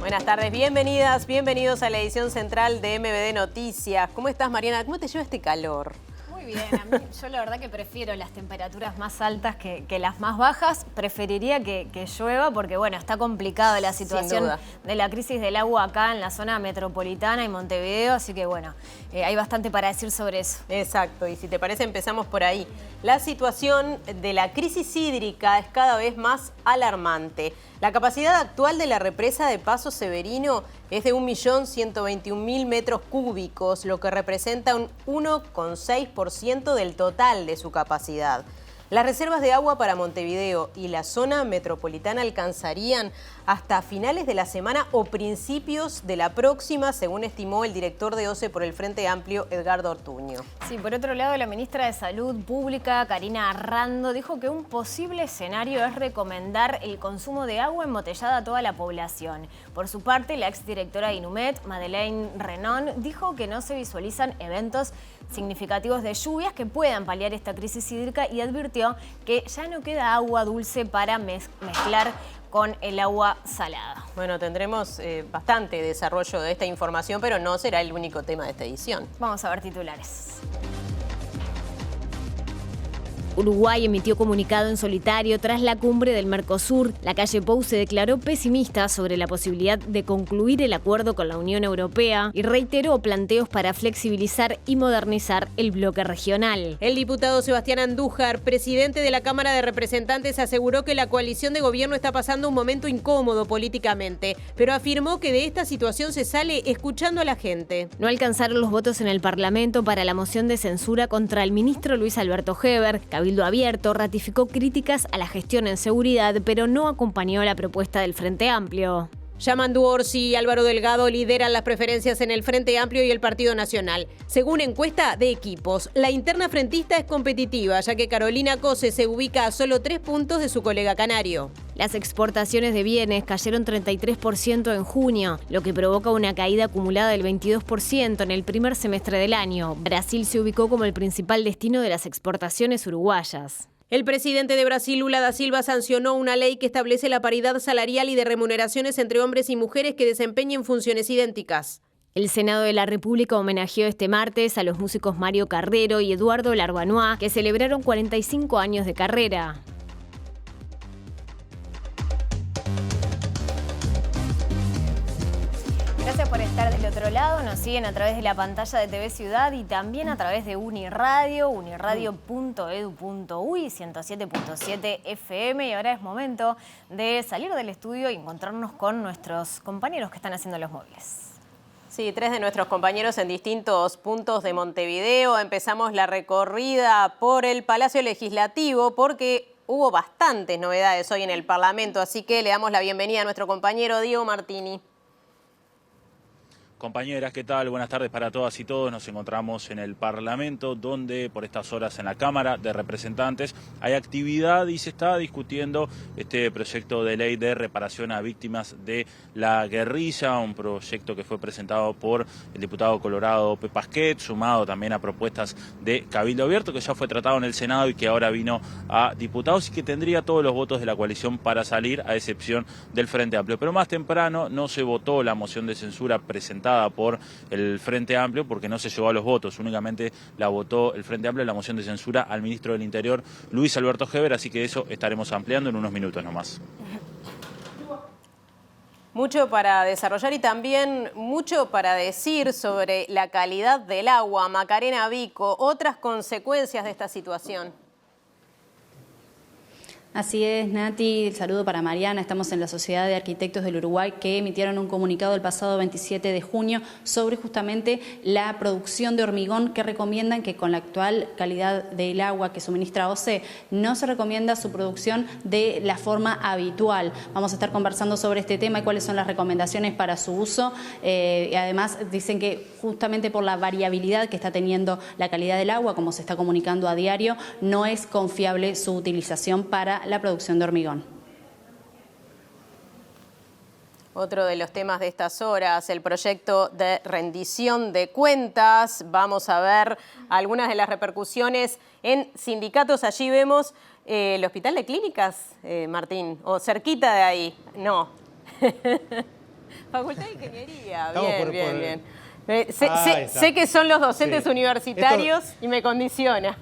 Buenas tardes, bienvenidas, bienvenidos a la edición central de MBD Noticias. ¿Cómo estás, Mariana? ¿Cómo te lleva este calor? Muy bien, a mí, yo la verdad que prefiero las temperaturas más altas que las más bajas. Preferiría que llueva porque, bueno, está complicada la situación de la crisis del agua acá en la zona metropolitana y Montevideo, así que, bueno, hay bastante para decir sobre eso. Exacto, y si te parece empezamos por ahí. La situación de la crisis hídrica es cada vez más alarmante. La capacidad actual de la represa de Paso Severino es de 1.121.000 metros cúbicos, lo que representa un 1,6% del total de su capacidad. Las reservas de agua para Montevideo y la zona metropolitana alcanzarían hasta finales de la semana o principios de la próxima, según estimó el director de OCE por el Frente Amplio, Edgardo Ortuño. Sí, por otro lado, la ministra de Salud Pública, Karina Arrando, dijo que un posible escenario es recomendar el consumo de agua embotellada a toda la población. Por su parte, la exdirectora de Inumet, Madeleine Renon, dijo que no se visualizan eventos significativos de lluvias que puedan paliar esta crisis hídrica y advirtió que ya no queda agua dulce para mezclar con el agua salada. Bueno, tendremos bastante desarrollo de esta información, pero no será el único tema de esta edición. Vamos a ver titulares. Uruguay emitió comunicado en solitario tras la cumbre del Mercosur. La calle Pou se declaró pesimista sobre la posibilidad de concluir el acuerdo con la Unión Europea y reiteró planteos para flexibilizar y modernizar el bloque regional. El diputado Sebastián Andújar, presidente de la Cámara de Representantes, aseguró que la coalición de gobierno está pasando un momento incómodo políticamente, pero afirmó que de esta situación se sale escuchando a la gente. No alcanzaron los votos en el Parlamento para la moción de censura contra el ministro Luis Alberto Heber. Cabildo Abierto ratificó críticas a la gestión en seguridad, pero no acompañó la propuesta del Frente Amplio. Yamandu Orsi y Álvaro Delgado lideran las preferencias en el Frente Amplio y el Partido Nacional. Según encuesta de Equipos, la interna frentista es competitiva, ya que Carolina Cose se ubica a solo 3 puntos de su colega canario. Las exportaciones de bienes cayeron 33% en junio, lo que provoca una caída acumulada del 22% en el primer semestre del año. Brasil se ubicó como el principal destino de las exportaciones uruguayas. El presidente de Brasil, Lula da Silva, sancionó una ley que establece la paridad salarial y de remuneraciones entre hombres y mujeres que desempeñen funciones idénticas. El Senado de la República homenajeó este martes a los músicos Mario Carrero y Eduardo Larbanois, que celebraron 45 años de carrera. Gracias por estar del otro lado. Nos siguen a través de la pantalla de TV Ciudad y también a través de Uniradio, uniradio.edu.uy, 107.7 FM. Y ahora es momento de salir del estudio y encontrarnos con nuestros compañeros que están haciendo los móviles. Sí, 3 de nuestros compañeros en distintos puntos de Montevideo. Empezamos la recorrida por el Palacio Legislativo porque hubo bastantes novedades hoy en el Parlamento. Así que le damos la bienvenida a nuestro compañero Diego Martini. Compañeras, ¿qué tal? Buenas tardes para todas y todos. Nos encontramos en el Parlamento, donde por estas horas en la Cámara de Representantes hay actividad y se está discutiendo este proyecto de ley de reparación a víctimas de la guerrilla, un proyecto que fue presentado por el diputado colorado Pepe Pasquet, sumado también a propuestas de Cabildo Abierto, que ya fue tratado en el Senado y que ahora vino a diputados y que tendría todos los votos de la coalición para salir, a excepción del Frente Amplio. Pero más temprano no se votó la moción de censura presentada por el Frente Amplio porque no se llegó a los votos, únicamente la votó el Frente Amplio, la moción de censura al ministro del Interior, Luis Alberto Heber, así que eso estaremos ampliando en unos minutos nomás. Mucho para desarrollar y también mucho para decir sobre la calidad del agua. Macarena Vico, otras consecuencias de esta situación. Así es, Nati, el saludo para Mariana. Estamos en la Sociedad de Arquitectos del Uruguay que emitieron un comunicado el pasado 27 de junio sobre justamente la producción de hormigón que recomiendan que con la actual calidad del agua que suministra OCE no se recomienda su producción de la forma habitual. Vamos a estar conversando sobre este tema y cuáles son las recomendaciones para su uso. Y además dicen que justamente por la variabilidad que está teniendo la calidad del agua, como se está comunicando a diario, no es confiable su utilización para la producción de hormigón. Otro de los temas de estas horas, el proyecto de rendición de cuentas. Vamos a ver algunas de las repercusiones en sindicatos. Allí vemos el Hospital de Clínicas, Martín, o cerquita de ahí. No. Facultad de Ingeniería, Estamos bien, bien. Sé que son los docentes universitarios y me condiciona.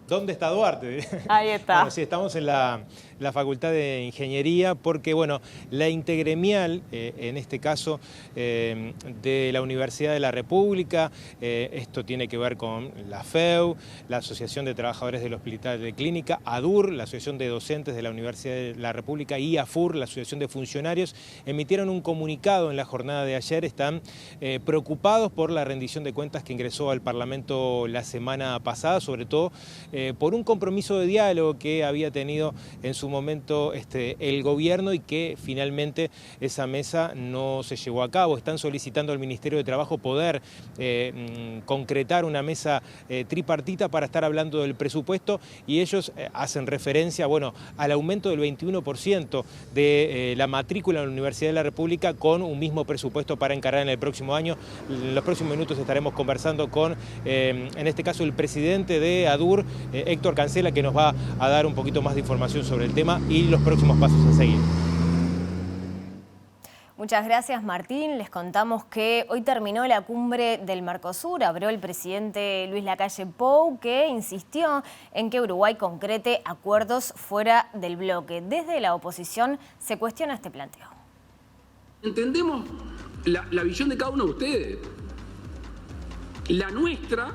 ¿Dónde está Duarte? Ahí está. Bueno, sí, estamos en la Facultad de Ingeniería porque, bueno, la Intergremial, en este caso, de la Universidad de la República, esto tiene que ver con la FEU, la Asociación de Trabajadores del Hospital de Clínica, ADUR, la Asociación de Docentes de la Universidad de la República y AFUR, la Asociación de Funcionarios, emitieron un comunicado en la jornada de ayer. Están preocupados por la rendición de cuentas que ingresó al Parlamento la semana pasada, sobre todo por un compromiso de diálogo que había tenido en su momento el gobierno y que finalmente esa mesa no se llevó a cabo. Están solicitando al Ministerio de Trabajo poder concretar una mesa tripartita para estar hablando del presupuesto, y ellos hacen referencia, bueno, al aumento del 21% de la matrícula en la Universidad de la República con un mismo presupuesto para encarar en el próximo año. En los próximos minutos estaremos conversando con, en este caso, el presidente de ADUR, Héctor Cancela, que nos va a dar un poquito más de información sobre el tema y los próximos pasos a seguir. Muchas gracias, Martín. Les contamos que hoy terminó la cumbre del Mercosur. Habló el presidente Luis Lacalle Pou, que insistió en que Uruguay concrete acuerdos fuera del bloque. Desde la oposición se cuestiona este planteo. Entendemos la visión de cada uno de ustedes. La nuestra,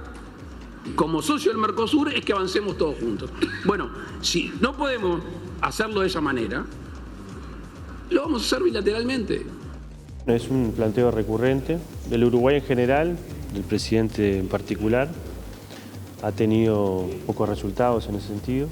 como socio del Mercosur, es que avancemos todos juntos. Bueno, si no podemos hacerlo de esa manera, lo vamos a hacer bilateralmente. Es un planteo recurrente del Uruguay en general, del presidente en particular. Ha tenido pocos resultados en ese sentido.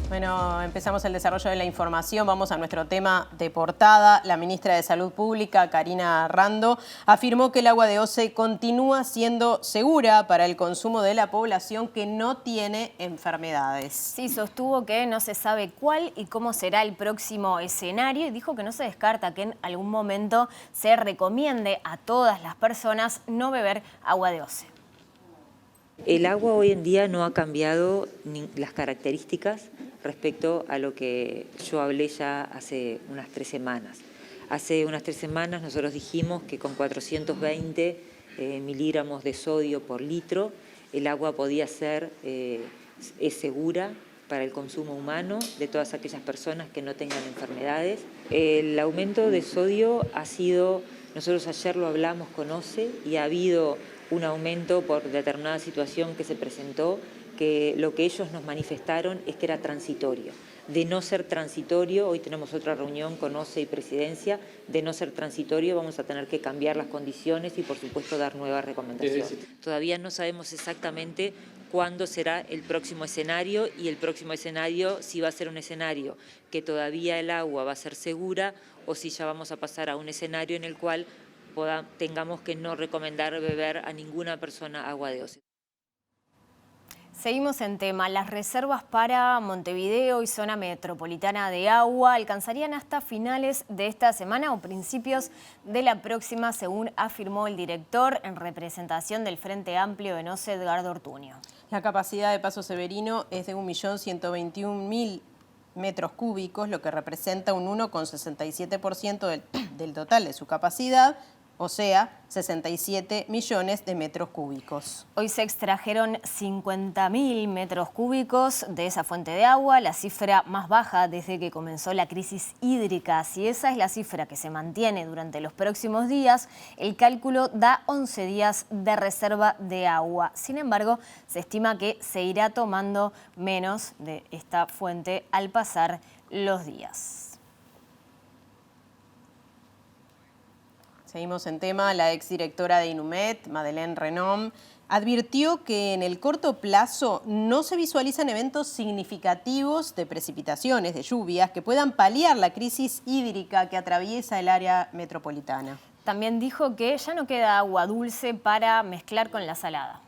Bueno, empezamos el desarrollo de la información. Vamos a nuestro tema de portada. La ministra de Salud Pública, Karina Rando, afirmó que el agua de OCE continúa siendo segura para el consumo de la población que no tiene enfermedades. Sí, sostuvo que no se sabe cuál y cómo será el próximo escenario y dijo que no se descarta que en algún momento se recomiende a todas las personas no beber agua de OCE. El agua hoy en día no ha cambiado las características respecto a lo que yo hablé ya hace unas 3 semanas. Hace unas 3 semanas nosotros dijimos que con 420 miligramos de sodio por litro el agua podía ser es segura para el consumo humano de todas aquellas personas que no tengan enfermedades. El aumento de sodio ha sido, nosotros ayer lo hablamos con OCE y ha habido un aumento por determinada situación que se presentó, que lo que ellos nos manifestaron es que era transitorio. De no ser transitorio, hoy tenemos otra reunión con OCE y Presidencia, de no ser transitorio vamos a tener que cambiar las condiciones y por supuesto dar nuevas recomendaciones. Todavía no sabemos exactamente cuándo será el próximo escenario y el próximo escenario si va a ser un escenario que todavía el agua va a ser segura o si ya vamos a pasar a un escenario en el cual tengamos que no recomendar beber a ninguna persona agua de OCE. Seguimos en tema. Las reservas para Montevideo y zona metropolitana de agua alcanzarían hasta finales de esta semana o principios de la próxima, según afirmó el director en representación del Frente Amplio en OCE, Edgardo Ortuño. La capacidad de Paso Severino es de 1.121.000 metros cúbicos, lo que representa un 1,67% del total de su capacidad, o sea, 67 millones de metros cúbicos. Hoy se extrajeron 50.000 metros cúbicos de esa fuente de agua, la cifra más baja desde que comenzó la crisis hídrica. Si esa es la cifra que se mantiene durante los próximos días, el cálculo da 11 días de reserva de agua. Sin embargo, se estima que se irá tomando menos de esta fuente al pasar los días. Seguimos en tema. La exdirectora de Inumet, Madeleine Renom, advirtió que en el corto plazo no se visualizan eventos significativos de precipitaciones, de lluvias, que puedan paliar la crisis hídrica que atraviesa el área metropolitana. También dijo que ya no queda agua dulce para mezclar con la salada.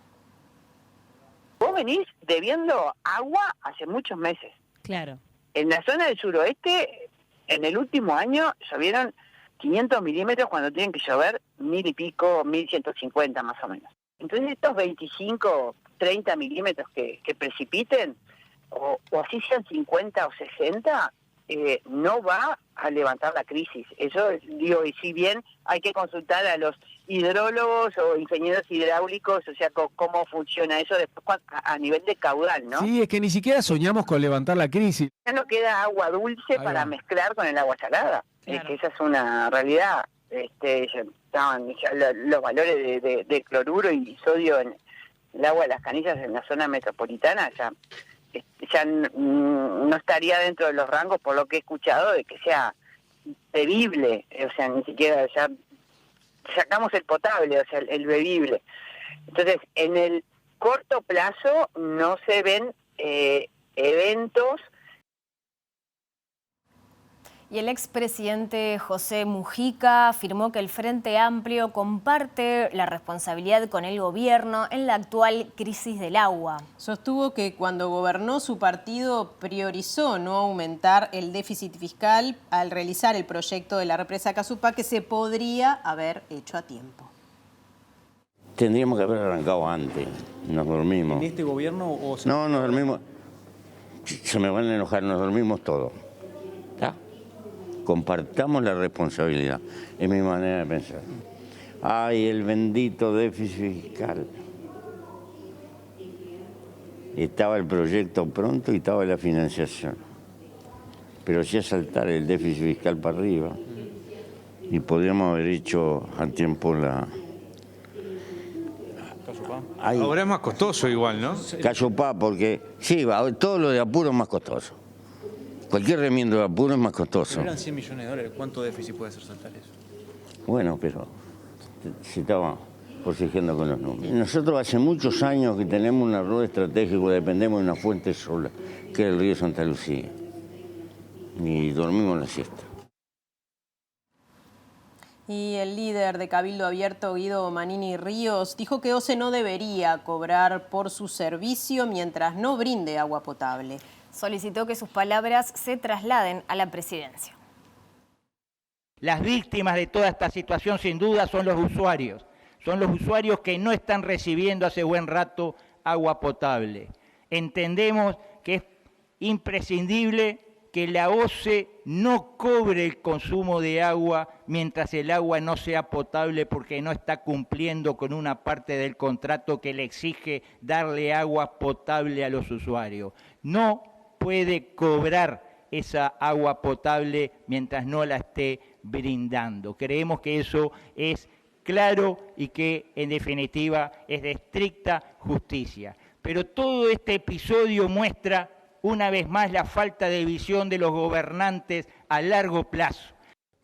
Vos venís debiendo agua hace muchos meses. Claro. En la zona del suroeste, en el último año, llovieron 500 milímetros cuando tienen que llover 1.000 y pico, 1.150 más o menos. Entonces estos 25, 30 milímetros que precipiten o así sean 50 o 60, no va a levantar la crisis. Eso digo, y si bien hay que consultar a los hidrólogos o ingenieros hidráulicos, o sea, cómo funciona eso después a nivel de caudal, ¿no? Sí, es que ni siquiera soñamos con levantar la crisis. Ya no queda agua dulce para mezclar con el agua salada. Claro. Que esa es una realidad. Ya estaban los valores de cloruro y sodio en el agua de las canillas en la zona metropolitana ya no estaría dentro de los rangos, por lo que he escuchado, de que sea bebible, o sea, ni siquiera ya sacamos el potable, o sea, el bebible. Entonces, en el corto plazo no se ven eventos. Y el expresidente José Mujica afirmó que el Frente Amplio comparte la responsabilidad con el gobierno en la actual crisis del agua. Sostuvo que cuando gobernó su partido priorizó no aumentar el déficit fiscal al realizar el proyecto de la represa Casupá, que se podría haber hecho a tiempo. Tendríamos que haber arrancado antes, nos dormimos. ¿En este gobierno o...? No, nos dormimos, se me van a enojar, nos dormimos todos. ¿Está? Compartamos la responsabilidad, es mi manera de pensar. Ay, el bendito déficit fiscal. Estaba el proyecto pronto y estaba la financiación. Pero ya saltar el déficit fiscal para arriba y podríamos haber hecho a tiempo la... Ahora es más costoso igual, ¿no? Casupá, porque sí, todo lo de apuro es más costoso. Cualquier remiendo de apuro es más costoso. Pero eran 100 millones de dólares, ¿cuánto déficit puede hacer saltar eso? Bueno, pero se estaba forcejeando con los números. Nosotros hace muchos años que tenemos un error estratégico, dependemos de una fuente sola, que es el río Santa Lucía. Y dormimos la siesta. Y el líder de Cabildo Abierto, Guido Manini Ríos, dijo que OCE no debería cobrar por su servicio mientras no brinde agua potable. Solicitó que sus palabras se trasladen a la presidencia. Las víctimas de toda esta situación sin duda son los usuarios. Son los usuarios que no están recibiendo hace buen rato agua potable. Entendemos que es imprescindible que la OCE no cobre el consumo de agua mientras el agua no sea potable porque no está cumpliendo con una parte del contrato que le exige darle agua potable a los usuarios. No puede cobrar esa agua potable mientras no la esté brindando. Creemos que eso es claro y que en definitiva es de estricta justicia. Pero todo este episodio muestra una vez más la falta de visión de los gobernantes a largo plazo.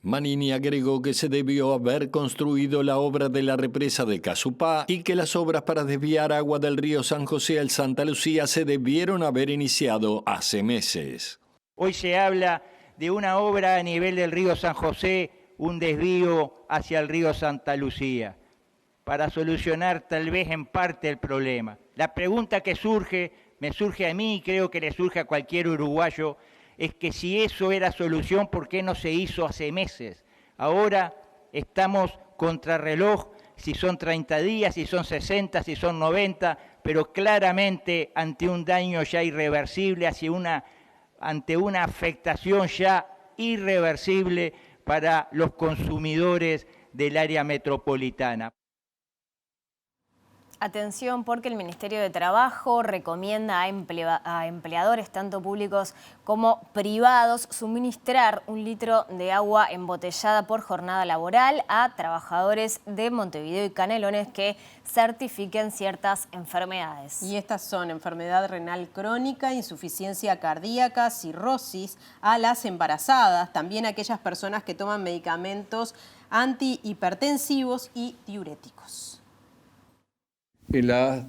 Manini agregó que se debió haber construido la obra de la represa de Casupá y que las obras para desviar agua del río San José al Santa Lucía se debieron haber iniciado hace meses. Hoy se habla de una obra a nivel del río San José, un desvío hacia el río Santa Lucía, para solucionar tal vez en parte el problema. La pregunta que me surge a mí y creo que le surge a cualquier uruguayo, es que si eso era solución, ¿por qué no se hizo hace meses? Ahora estamos contrarreloj, si son 30 días, si son 60, si son 90, pero claramente ante un daño ya irreversible, ante una afectación ya irreversible para los consumidores del área metropolitana. Atención, porque el Ministerio de Trabajo recomienda a empleadores, tanto públicos como privados, suministrar 1 litro de agua embotellada por jornada laboral a trabajadores de Montevideo y Canelones que certifiquen ciertas enfermedades. Y estas son enfermedad renal crónica, insuficiencia cardíaca, cirrosis, a las embarazadas, también aquellas personas que toman medicamentos antihipertensivos y diuréticos. En la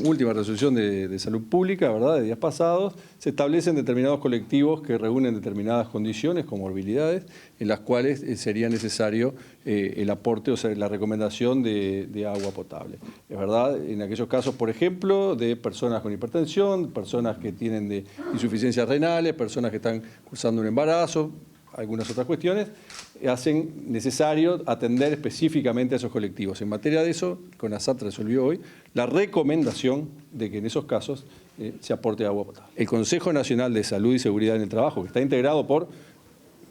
última resolución de salud pública, ¿verdad?, de días pasados, se establecen determinados colectivos que reúnen determinadas condiciones, comorbilidades, en las cuales sería necesario el aporte, o sea, la recomendación de agua potable. Es verdad, en aquellos casos, por ejemplo, de personas con hipertensión, personas que tienen de insuficiencias renales, personas que están cursando un embarazo, algunas otras cuestiones, hacen necesario atender específicamente a esos colectivos. En materia de eso, CONASAT resolvió hoy la recomendación de que en esos casos se aporte agua potable. El Consejo Nacional de Salud y Seguridad en el Trabajo, que está integrado por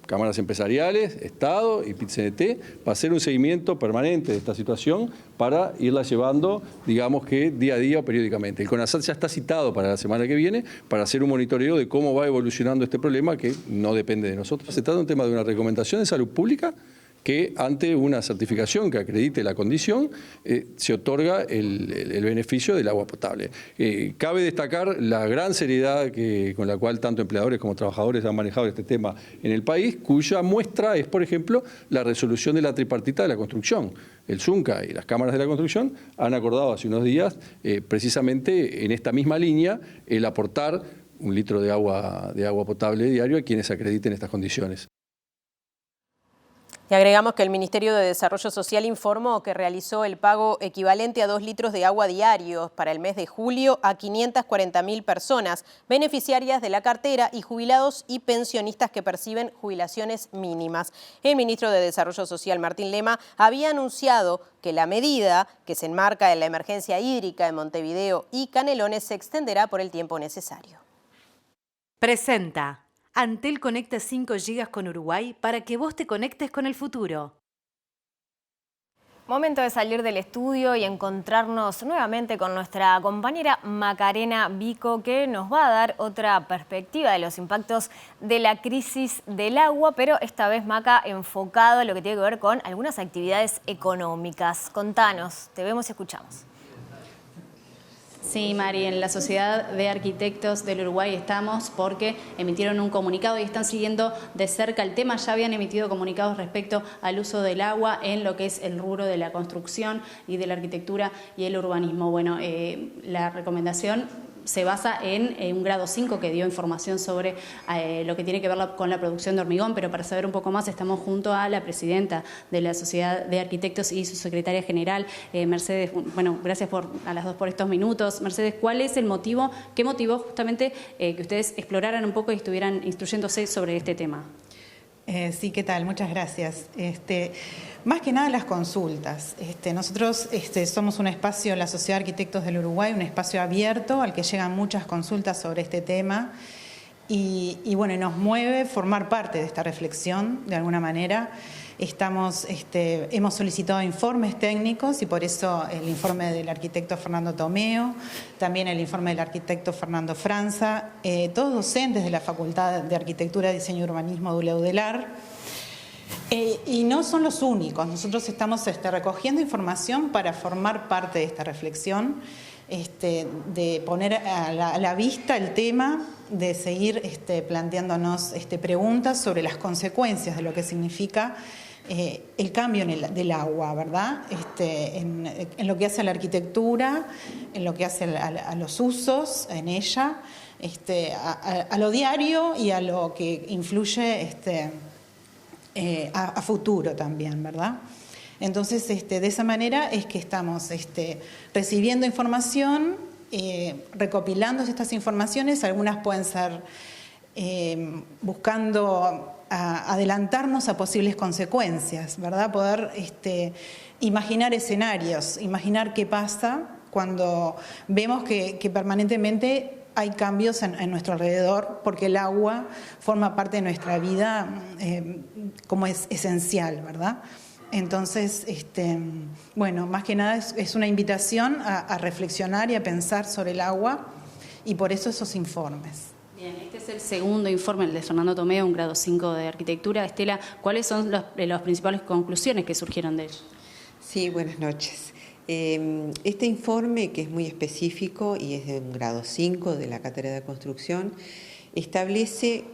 cámaras empresariales, Estado y PIT-CNT, va a hacer un seguimiento permanente de esta situación para irla llevando, digamos que día a día o periódicamente. El CONASAT ya está citado para la semana que viene para hacer un monitoreo de cómo va evolucionando este problema que no depende de nosotros. Se trata de un tema de una recomendación de salud pública que ante una certificación que acredite la condición se otorga el beneficio del agua potable. Cabe destacar la gran seriedad con la cual tanto empleadores como trabajadores han manejado este tema en el país, cuya muestra es, por ejemplo, la resolución de la tripartita de la construcción. El ZUNCA y las cámaras de la construcción han acordado hace unos días, precisamente en esta misma línea, el aportar 1 litro de agua potable diario a quienes acrediten estas condiciones. Y agregamos que el Ministerio de Desarrollo Social informó que realizó el pago equivalente a 2 litros de agua diarios para el mes de julio a 540.000 personas, beneficiarias de la cartera y jubilados y pensionistas que perciben jubilaciones mínimas. El ministro de Desarrollo Social, Martín Lema, había anunciado que la medida, que se enmarca en la emergencia hídrica de Montevideo y Canelones, se extenderá por el tiempo necesario. Presenta. Antel conecta 5 GB con Uruguay para que vos te conectes con el futuro. Momento de salir del estudio y encontrarnos nuevamente con nuestra compañera Macarena Vico, que nos va a dar otra perspectiva de los impactos de la crisis del agua, pero esta vez, Maca, enfocado en lo que tiene que ver con algunas actividades económicas. Contanos, te vemos y escuchamos. Sí, Mari, en la Sociedad de Arquitectos del Uruguay estamos porque emitieron un comunicado y están siguiendo de cerca el tema. Ya habían emitido comunicados respecto al uso del agua en lo que es el rubro de la construcción y de la arquitectura y el urbanismo. Bueno, la recomendación se basa en un grado 5 que dio información sobre lo que tiene que ver con la producción de hormigón, pero para saber un poco más estamos junto a la presidenta de la Sociedad de Arquitectos y su secretaria general, Mercedes. Bueno, gracias a las dos por estos minutos. Mercedes, ¿cuál es el motivo, qué motivó justamente que ustedes exploraran un poco y estuvieran instruyéndose sobre este tema? Sí, ¿qué tal? Muchas gracias. Más que nada las consultas. Nosotros somos un espacio, la Sociedad de Arquitectos del Uruguay, un espacio abierto al que llegan muchas consultas sobre este tema y bueno, nos mueve formar parte de esta reflexión de alguna manera. Hemos solicitado informes técnicos y por eso el informe del arquitecto Fernando Tomeo, también el informe del arquitecto Fernando Franza, todos docentes de la Facultad de Arquitectura, Diseño y Urbanismo de UDELAR. Y no son los únicos, nosotros estamos recogiendo información para formar parte de esta reflexión, de poner a la vista el tema, de seguir planteándonos preguntas sobre las consecuencias de lo que significa el cambio del agua, ¿verdad? En lo que hace a la arquitectura, en lo que hace a los usos en ella, a lo diario y a lo que influye a futuro también, ¿verdad? Entonces, de esa manera es que estamos recibiendo información, recopilando estas informaciones, algunas pueden ser buscando adelantarnos a posibles consecuencias, ¿verdad? Poder imaginar escenarios, imaginar qué pasa cuando vemos que permanentemente hay cambios en nuestro alrededor, porque el agua forma parte de nuestra vida como es esencial, ¿verdad? Entonces, bueno, más que nada es una invitación a reflexionar y a pensar sobre el agua y por eso esos informes. Bien, este es el segundo informe, el de Fernando Tomeo, un grado 5 de arquitectura. Estela, ¿cuáles son las principales conclusiones que surgieron de ello? Sí, buenas noches. Este informe, que es muy específico y es de un grado 5 de la cátedra de construcción, establece,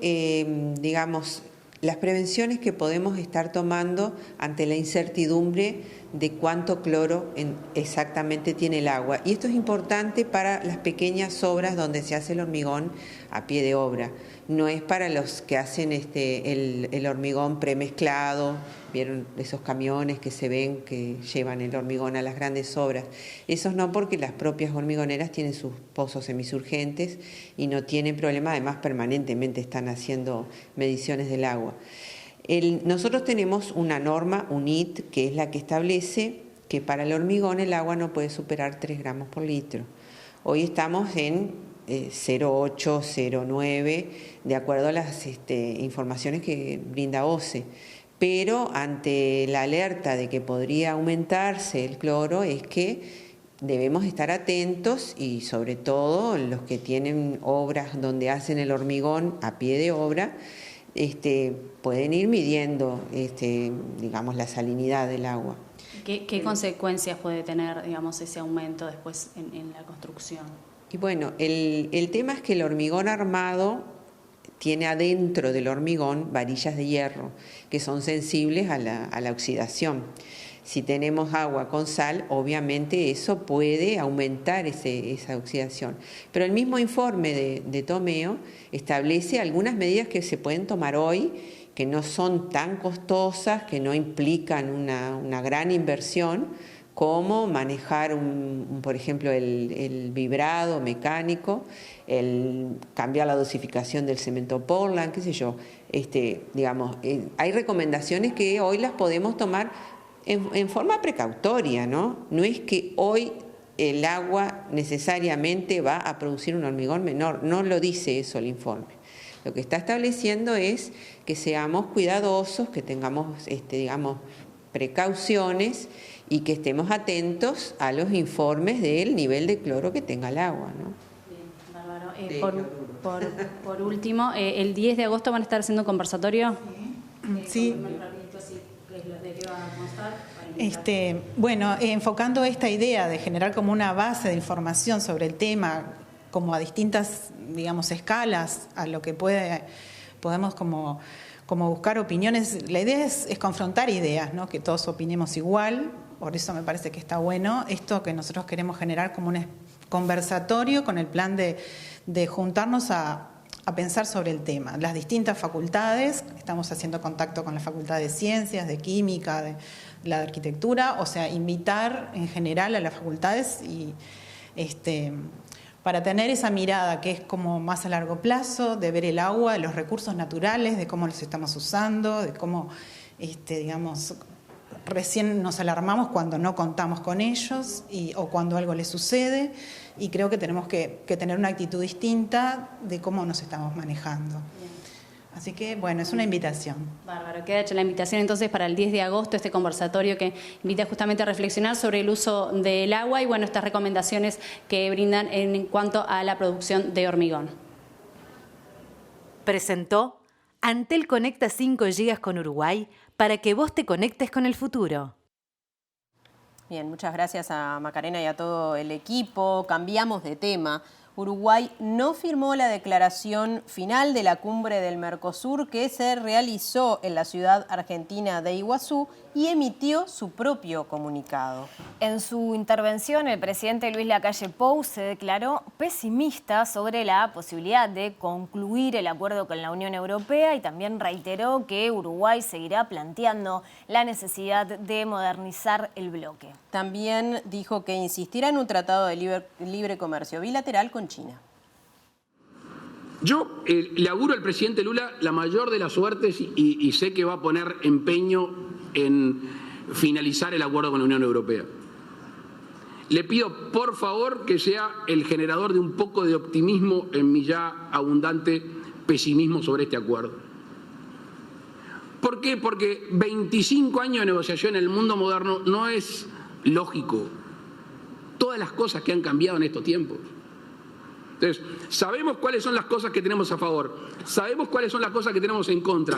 digamos, las prevenciones que podemos estar tomando ante la incertidumbre de cuánto cloro exactamente tiene el agua. Y esto es importante para las pequeñas obras donde se hace el hormigón a pie de obra. No es para los que hacen el hormigón premezclado, vieron esos camiones que se ven que llevan el hormigón a las grandes obras. Esos no, porque las propias hormigoneras tienen sus pozos semisurgentes y no tienen problema, además permanentemente están haciendo mediciones del agua. Nosotros tenemos una norma, UNIT, que es la que establece que para el hormigón el agua no puede superar 3 gramos por litro. Hoy estamos en 0,8, 0,9, de acuerdo a las informaciones que brinda OCE. Pero ante la alerta de que podría aumentarse el cloro es que debemos estar atentos y sobre todo los que tienen obras donde hacen el hormigón a pie de obra, pueden ir midiendo digamos, la salinidad del agua. ¿Qué consecuencias puede tener, digamos, ese aumento después en la construcción? Y bueno, el tema es que el hormigón armado tiene adentro del hormigón varillas de hierro que son sensibles a la oxidación. Si tenemos agua con sal, obviamente eso puede aumentar esa oxidación. Pero el mismo informe de Tomeo establece algunas medidas que se pueden tomar hoy, que no son tan costosas, que no implican una gran inversión, como manejar, por ejemplo, el vibrado mecánico, el cambiar la dosificación del cemento Portland, qué sé yo. Digamos, hay recomendaciones que hoy las podemos tomar en forma precautoria, ¿no? No es que hoy el agua necesariamente va a producir un hormigón menor, no lo dice eso el informe. Lo que está estableciendo es que seamos cuidadosos, que tengamos, digamos, precauciones y que estemos atentos a los informes del nivel de cloro que tenga el agua, ¿no? Bien, bárbaro. Por último, el 10 de agosto van a estar haciendo un conversatorio. Sí. Bueno, enfocando esta idea de generar como una base de información sobre el tema, como a distintas, digamos, escalas, a lo que podemos como buscar opiniones. La idea es confrontar ideas, ¿no? Que todos opinemos igual. Por eso me parece que está bueno esto que nosotros queremos generar como un conversatorio con el plan de juntarnos a pensar sobre el tema. Las distintas facultades, estamos haciendo contacto con la Facultad de Ciencias, de Química, de la de Arquitectura, o sea, invitar en general a las facultades y para tener esa mirada que es como más a largo plazo, de ver el agua, los recursos naturales, de cómo los estamos usando, de cómo, digamos, recién nos alarmamos cuando no contamos con ellos o cuando algo les sucede, y creo que tenemos que tener una actitud distinta de cómo nos estamos manejando. Así que, bueno, es una invitación. Bárbaro, queda hecha la invitación entonces para el 10 de agosto, este conversatorio que invita justamente a reflexionar sobre el uso del agua y, bueno, estas recomendaciones que brindan en cuanto a la producción de hormigón. Presentó Antel conecta 5 GB con Uruguay para que vos te conectes con el futuro. Bien, muchas gracias a Macarena y a todo el equipo. Cambiamos de tema. Uruguay no firmó la declaración final de la cumbre del Mercosur que se realizó en la ciudad argentina de Iguazú y emitió su propio comunicado. En su intervención, el presidente Luis Lacalle Pou se declaró pesimista sobre la posibilidad de concluir el acuerdo con la Unión Europea y también reiteró que Uruguay seguirá planteando la necesidad de modernizar el bloque. También dijo que insistirá en un tratado de libre comercio bilateral con China. Yo le auguro al presidente Lula la mayor de las suertes y sé que va a poner empeño en finalizar el acuerdo con la Unión Europea. Le pido, por favor, que sea el generador de un poco de optimismo en mi ya abundante pesimismo sobre este acuerdo. ¿Por qué? Porque 25 años de negociación en el mundo moderno no es lógico. Todas las cosas que han cambiado en estos tiempos. Entonces, sabemos cuáles son las cosas que tenemos a favor, sabemos cuáles son las cosas que tenemos en contra.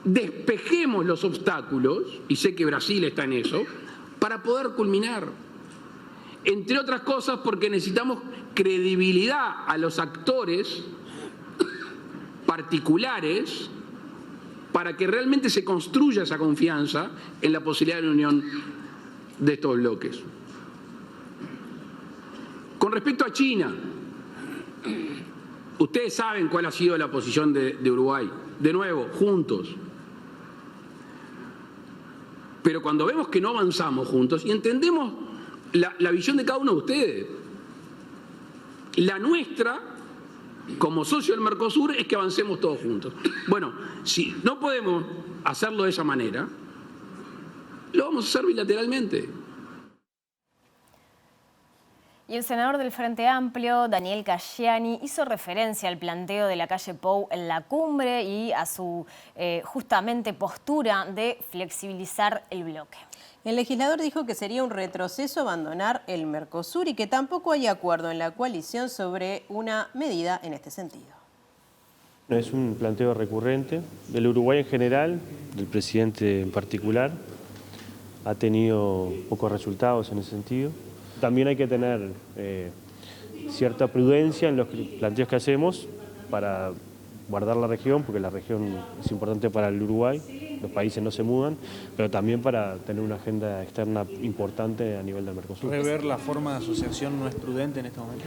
Despejemos los obstáculos, y sé que Brasil está en eso, para poder culminar. Entre otras cosas porque necesitamos credibilidad a los actores particulares para que realmente se construya esa confianza en la posibilidad de unión de estos bloques. Con respecto a China, ustedes saben cuál ha sido la posición de Uruguay. De nuevo, juntos. Pero cuando vemos que no avanzamos juntos y entendemos la visión de cada uno de ustedes, la nuestra, como socio del Mercosur, es que avancemos todos juntos. Bueno, si no podemos hacerlo de esa manera, lo vamos a hacer bilateralmente. Y el senador del Frente Amplio, Daniel Casciani, hizo referencia al planteo de la calle Pou en la cumbre y a su justamente postura de flexibilizar el bloque. El legislador dijo que sería un retroceso abandonar el Mercosur y que tampoco hay acuerdo en la coalición sobre una medida en este sentido. Es un planteo recurrente del Uruguay en general, del presidente en particular. Ha tenido pocos resultados en ese sentido. También hay que tener cierta prudencia en los planteos que hacemos para guardar la región, porque la región es importante para el Uruguay, los países no se mudan, pero también para tener una agenda externa importante a nivel del Mercosur. ¿Rever la forma de asociación no es prudente en este momento?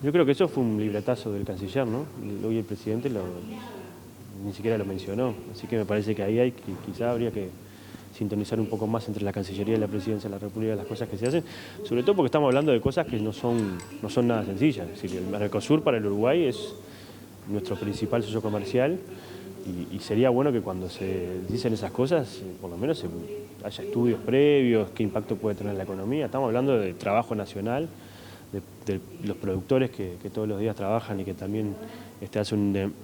Yo creo que eso fue un libretazo del canciller, ¿no? Hoy el presidente ni siquiera lo mencionó, así que me parece que ahí quizá habría que sintonizar un poco más entre la Cancillería y la Presidencia de la República las cosas que se hacen, sobre todo porque estamos hablando de cosas que no son nada sencillas. Es decir, el Mercosur para el Uruguay es nuestro principal socio comercial y sería bueno que cuando se dicen esas cosas, por lo menos haya estudios previos, qué impacto puede tener en la economía. Estamos hablando de trabajo nacional, de los productores que todos los días trabajan y que también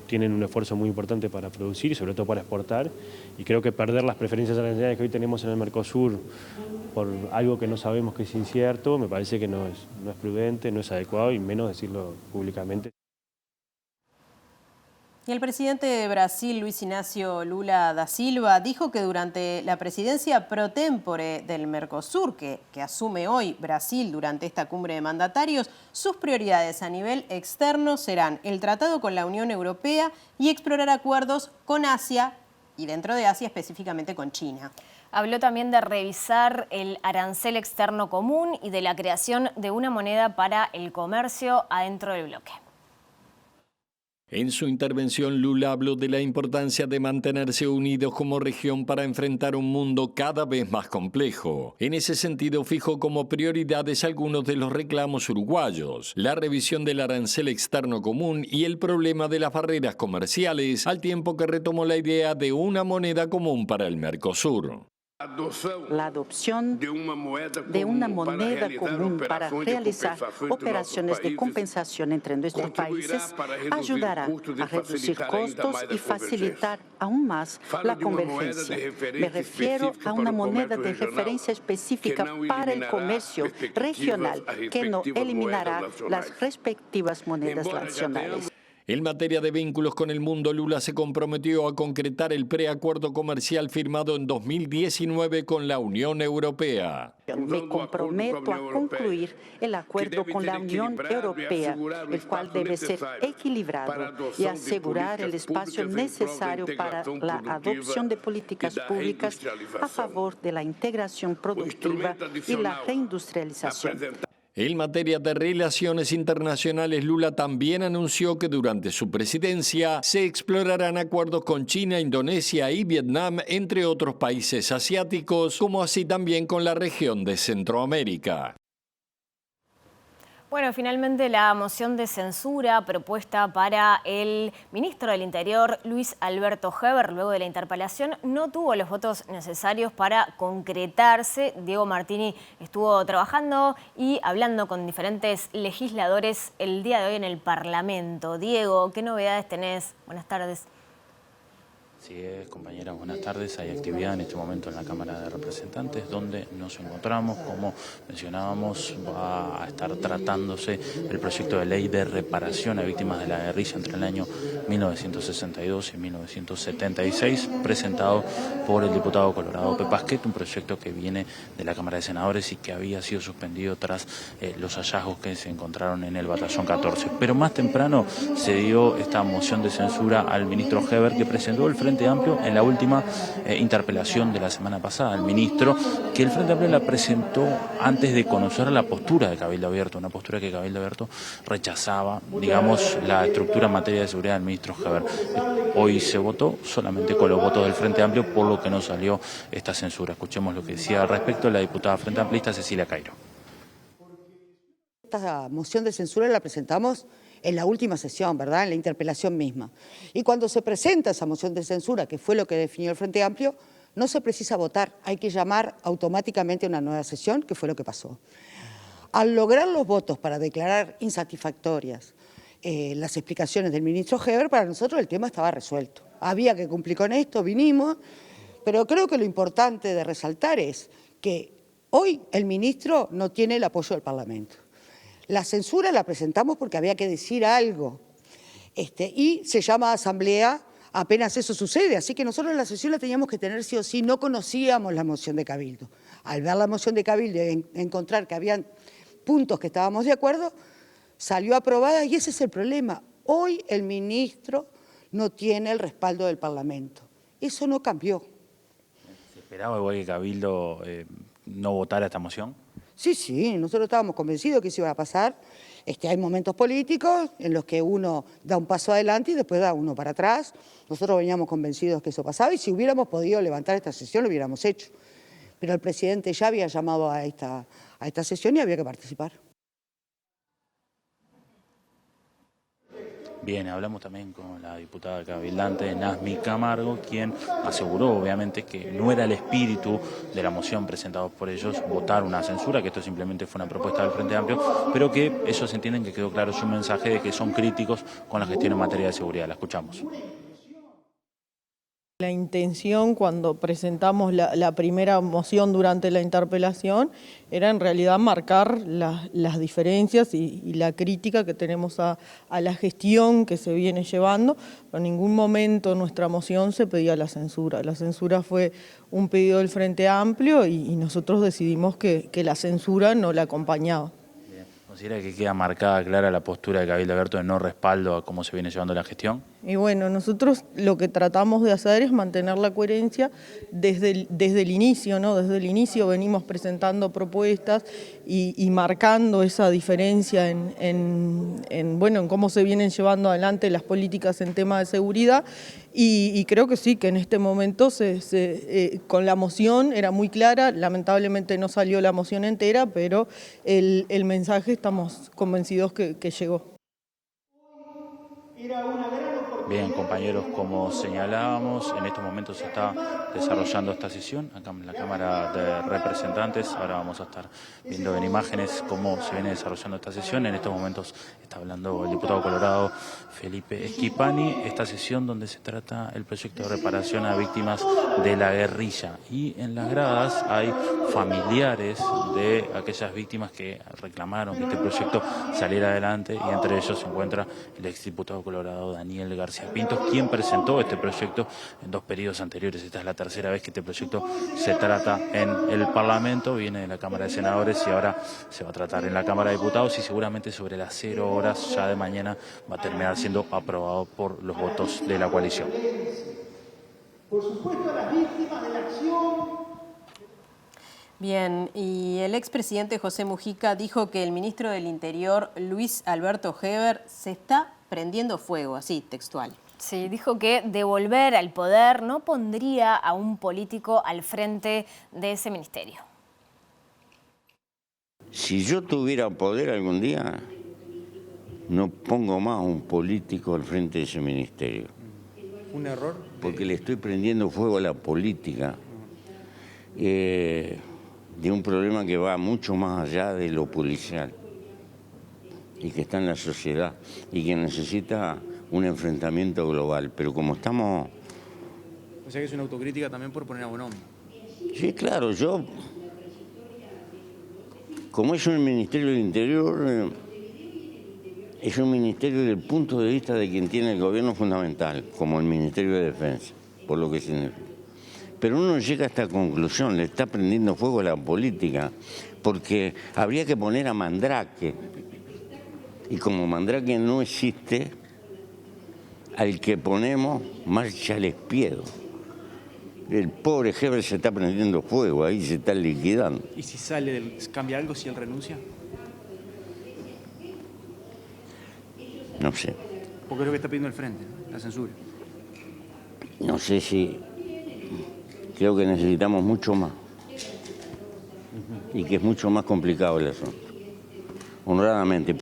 tienen un esfuerzo muy importante para producir y sobre todo para exportar, y creo que perder las preferencias arancelarias que hoy tenemos en el Mercosur por algo que no sabemos que es incierto, me parece que no es prudente, no es adecuado y menos decirlo públicamente. Y el presidente de Brasil, Luis Inácio Lula da Silva, dijo que durante la presidencia pro tempore del Mercosur, que asume hoy Brasil durante esta cumbre de mandatarios, sus prioridades a nivel externo serán el tratado con la Unión Europea y explorar acuerdos con Asia y dentro de Asia específicamente con China. Habló también de revisar el arancel externo común y de la creación de una moneda para el comercio adentro del bloque. En su intervención, Lula habló de la importancia de mantenerse unidos como región para enfrentar un mundo cada vez más complejo. En ese sentido, fijó como prioridades algunos de los reclamos uruguayos: la revisión del arancel externo común y el problema de las barreras comerciales, al tiempo que retomó la idea de una moneda común para el Mercosur. La adopción de una moneda común para realizar operaciones de compensación entre nuestros países ayudará a reducir costos y facilitar aún más la convergencia. Me refiero a una moneda de referencia específica para el comercio regional que no eliminará las respectivas monedas nacionales. En materia de vínculos con el mundo, Lula se comprometió a concretar el preacuerdo comercial firmado en 2019 con la Unión Europea. Me comprometo a concluir el acuerdo con la Unión Europea, el cual debe ser equilibrado y asegurar el espacio necesario para la adopción de políticas públicas a favor de la integración productiva y la reindustrialización. En materia de relaciones internacionales, Lula también anunció que durante su presidencia se explorarán acuerdos con China, Indonesia y Vietnam, entre otros países asiáticos, como así también con la región de Centroamérica. Bueno, finalmente la moción de censura propuesta para el ministro del Interior, Luis Alberto Heber, luego de la interpelación, no tuvo los votos necesarios para concretarse. Diego Martini estuvo trabajando y hablando con diferentes legisladores el día de hoy en el Parlamento. Diego, ¿qué novedades tenés? Buenas tardes. Así es, compañeras, buenas tardes. Hay actividad en este momento en la Cámara de Representantes, donde nos encontramos. Como mencionábamos, va a estar tratándose el proyecto de ley de reparación a víctimas de la guerrilla entre el año 1962 y 1976, presentado por el diputado colorado Pepe Pasquet, un proyecto que viene de la Cámara de Senadores y que había sido suspendido tras los hallazgos que se encontraron en el Batallón 14. Pero más temprano se dio esta moción de censura al ministro Heber, que presentó el Frente Amplio en la última interpelación de la semana pasada al ministro, que el Frente Amplio la presentó antes de conocer la postura de Cabildo Abierto, una postura que Cabildo Abierto rechazaba, digamos, la estructura en materia de seguridad del ministro Heber. Hoy se votó solamente con los votos del Frente Amplio, por lo que no salió esta censura. Escuchemos lo que decía al respecto la diputada Frente Amplista Cecilia Cairo. Esta moción de censura la presentamos en la última sesión, ¿verdad?, en la interpelación misma. Y cuando se presenta esa moción de censura, que fue lo que definió el Frente Amplio, no se precisa votar, hay que llamar automáticamente a una nueva sesión, que fue lo que pasó. Al lograr los votos para declarar insatisfactorias las explicaciones del ministro Heber, para nosotros el tema estaba resuelto. Había que cumplir con esto, vinimos, pero creo que lo importante de resaltar es que hoy el ministro no tiene el apoyo del Parlamento. La censura la presentamos porque había que decir algo y se llama asamblea apenas eso sucede, así que nosotros la sesión la teníamos que tener sí o sí, no conocíamos la moción de Cabildo. Al ver la moción de Cabildo y encontrar que habían puntos que estábamos de acuerdo, salió aprobada y ese es el problema. Hoy el ministro no tiene el respaldo del Parlamento. Eso no cambió. ¿Se esperaba igual que Cabildo no votara esta moción? Sí, nosotros estábamos convencidos que eso iba a pasar. Hay momentos políticos en los que uno da un paso adelante y después da uno para atrás. Nosotros veníamos convencidos que eso pasaba y si hubiéramos podido levantar esta sesión lo hubiéramos hecho. Pero el presidente ya había llamado a esta sesión y había que participar. Bien, hablamos también con la diputada cabildante Nazmi Camargo, quien aseguró obviamente que no era el espíritu de la moción presentada por ellos votar una censura, que esto simplemente fue una propuesta del Frente Amplio, pero que ellos entienden que quedó claro su mensaje de que son críticos con la gestión en materia de seguridad. La escuchamos. La intención cuando presentamos la primera moción durante la interpelación era en realidad marcar las diferencias y la crítica que tenemos a la gestión que se viene llevando. En ningún momento en nuestra moción se pedía la censura. La censura fue un pedido del Frente Amplio y nosotros decidimos que la censura no la acompañaba. ¿Considera que queda marcada, clara la postura de Cabildo Abierto de no respaldo a cómo se viene llevando la gestión? Y bueno, nosotros lo que tratamos de hacer es mantener la coherencia desde el inicio, ¿no? Desde el inicio venimos presentando propuestas y marcando esa diferencia en cómo se vienen llevando adelante las políticas en tema de seguridad y creo que sí, que en este momento con la moción era muy clara, lamentablemente no salió la moción entera, pero el mensaje estamos convencidos que llegó. Bien, compañeros, como señalábamos, en estos momentos se está desarrollando esta sesión acá en la Cámara de Representantes. Ahora vamos a estar viendo en imágenes cómo se viene desarrollando esta sesión. En estos momentos está hablando el diputado colorado Felipe Schipani. Esta sesión donde se trata el proyecto de reparación a víctimas de la guerrilla. Y en las gradas hay familiares de aquellas víctimas que reclamaron que este proyecto saliera adelante y entre ellos se encuentra el exdiputado colorado Daniel García Pinto, quien presentó este proyecto en 2 periodos anteriores. Esta es la tercera vez que este proyecto se trata en el Parlamento, viene de la Cámara de Senadores y ahora se va a tratar en la Cámara de Diputados y seguramente sobre las 0 horas ya de mañana va a terminar siendo aprobado por los votos de la coalición. Por supuesto, las víctimas de la acción. Bien, y el expresidente José Mujica dijo que el ministro del Interior, Luis Alberto Heber, se está prendiendo fuego, así, textual. Sí, dijo que devolver al poder no pondría a un político al frente de ese ministerio. Si yo tuviera poder algún día, no pongo más a un político al frente de ese ministerio. ¿Un error? Porque le estoy prendiendo fuego a la política de un problema que va mucho más allá de lo policial y que está en la sociedad y que necesita un enfrentamiento global. Pero como estamos... O sea que es una autocrítica también por poner a un hombre. Sí, claro, yo... Como es un Ministerio del Interior, es un ministerio desde el punto de vista de quien tiene el gobierno fundamental, como el Ministerio de Defensa, por lo que significa. Pero uno llega a esta conclusión, le está prendiendo fuego a la política, porque habría que poner a Mandrake. Y como Mandrake no existe, al que ponemos, marcha les Piedo. El pobre Heber se está prendiendo fuego, ahí se está liquidando. ¿Y si sale, cambia algo si él renuncia? No sé. Porque es lo que está pidiendo el Frente, ¿no? La censura. No sé si... Creo que necesitamos mucho más. Y que es mucho más complicado el asunto. Honradamente.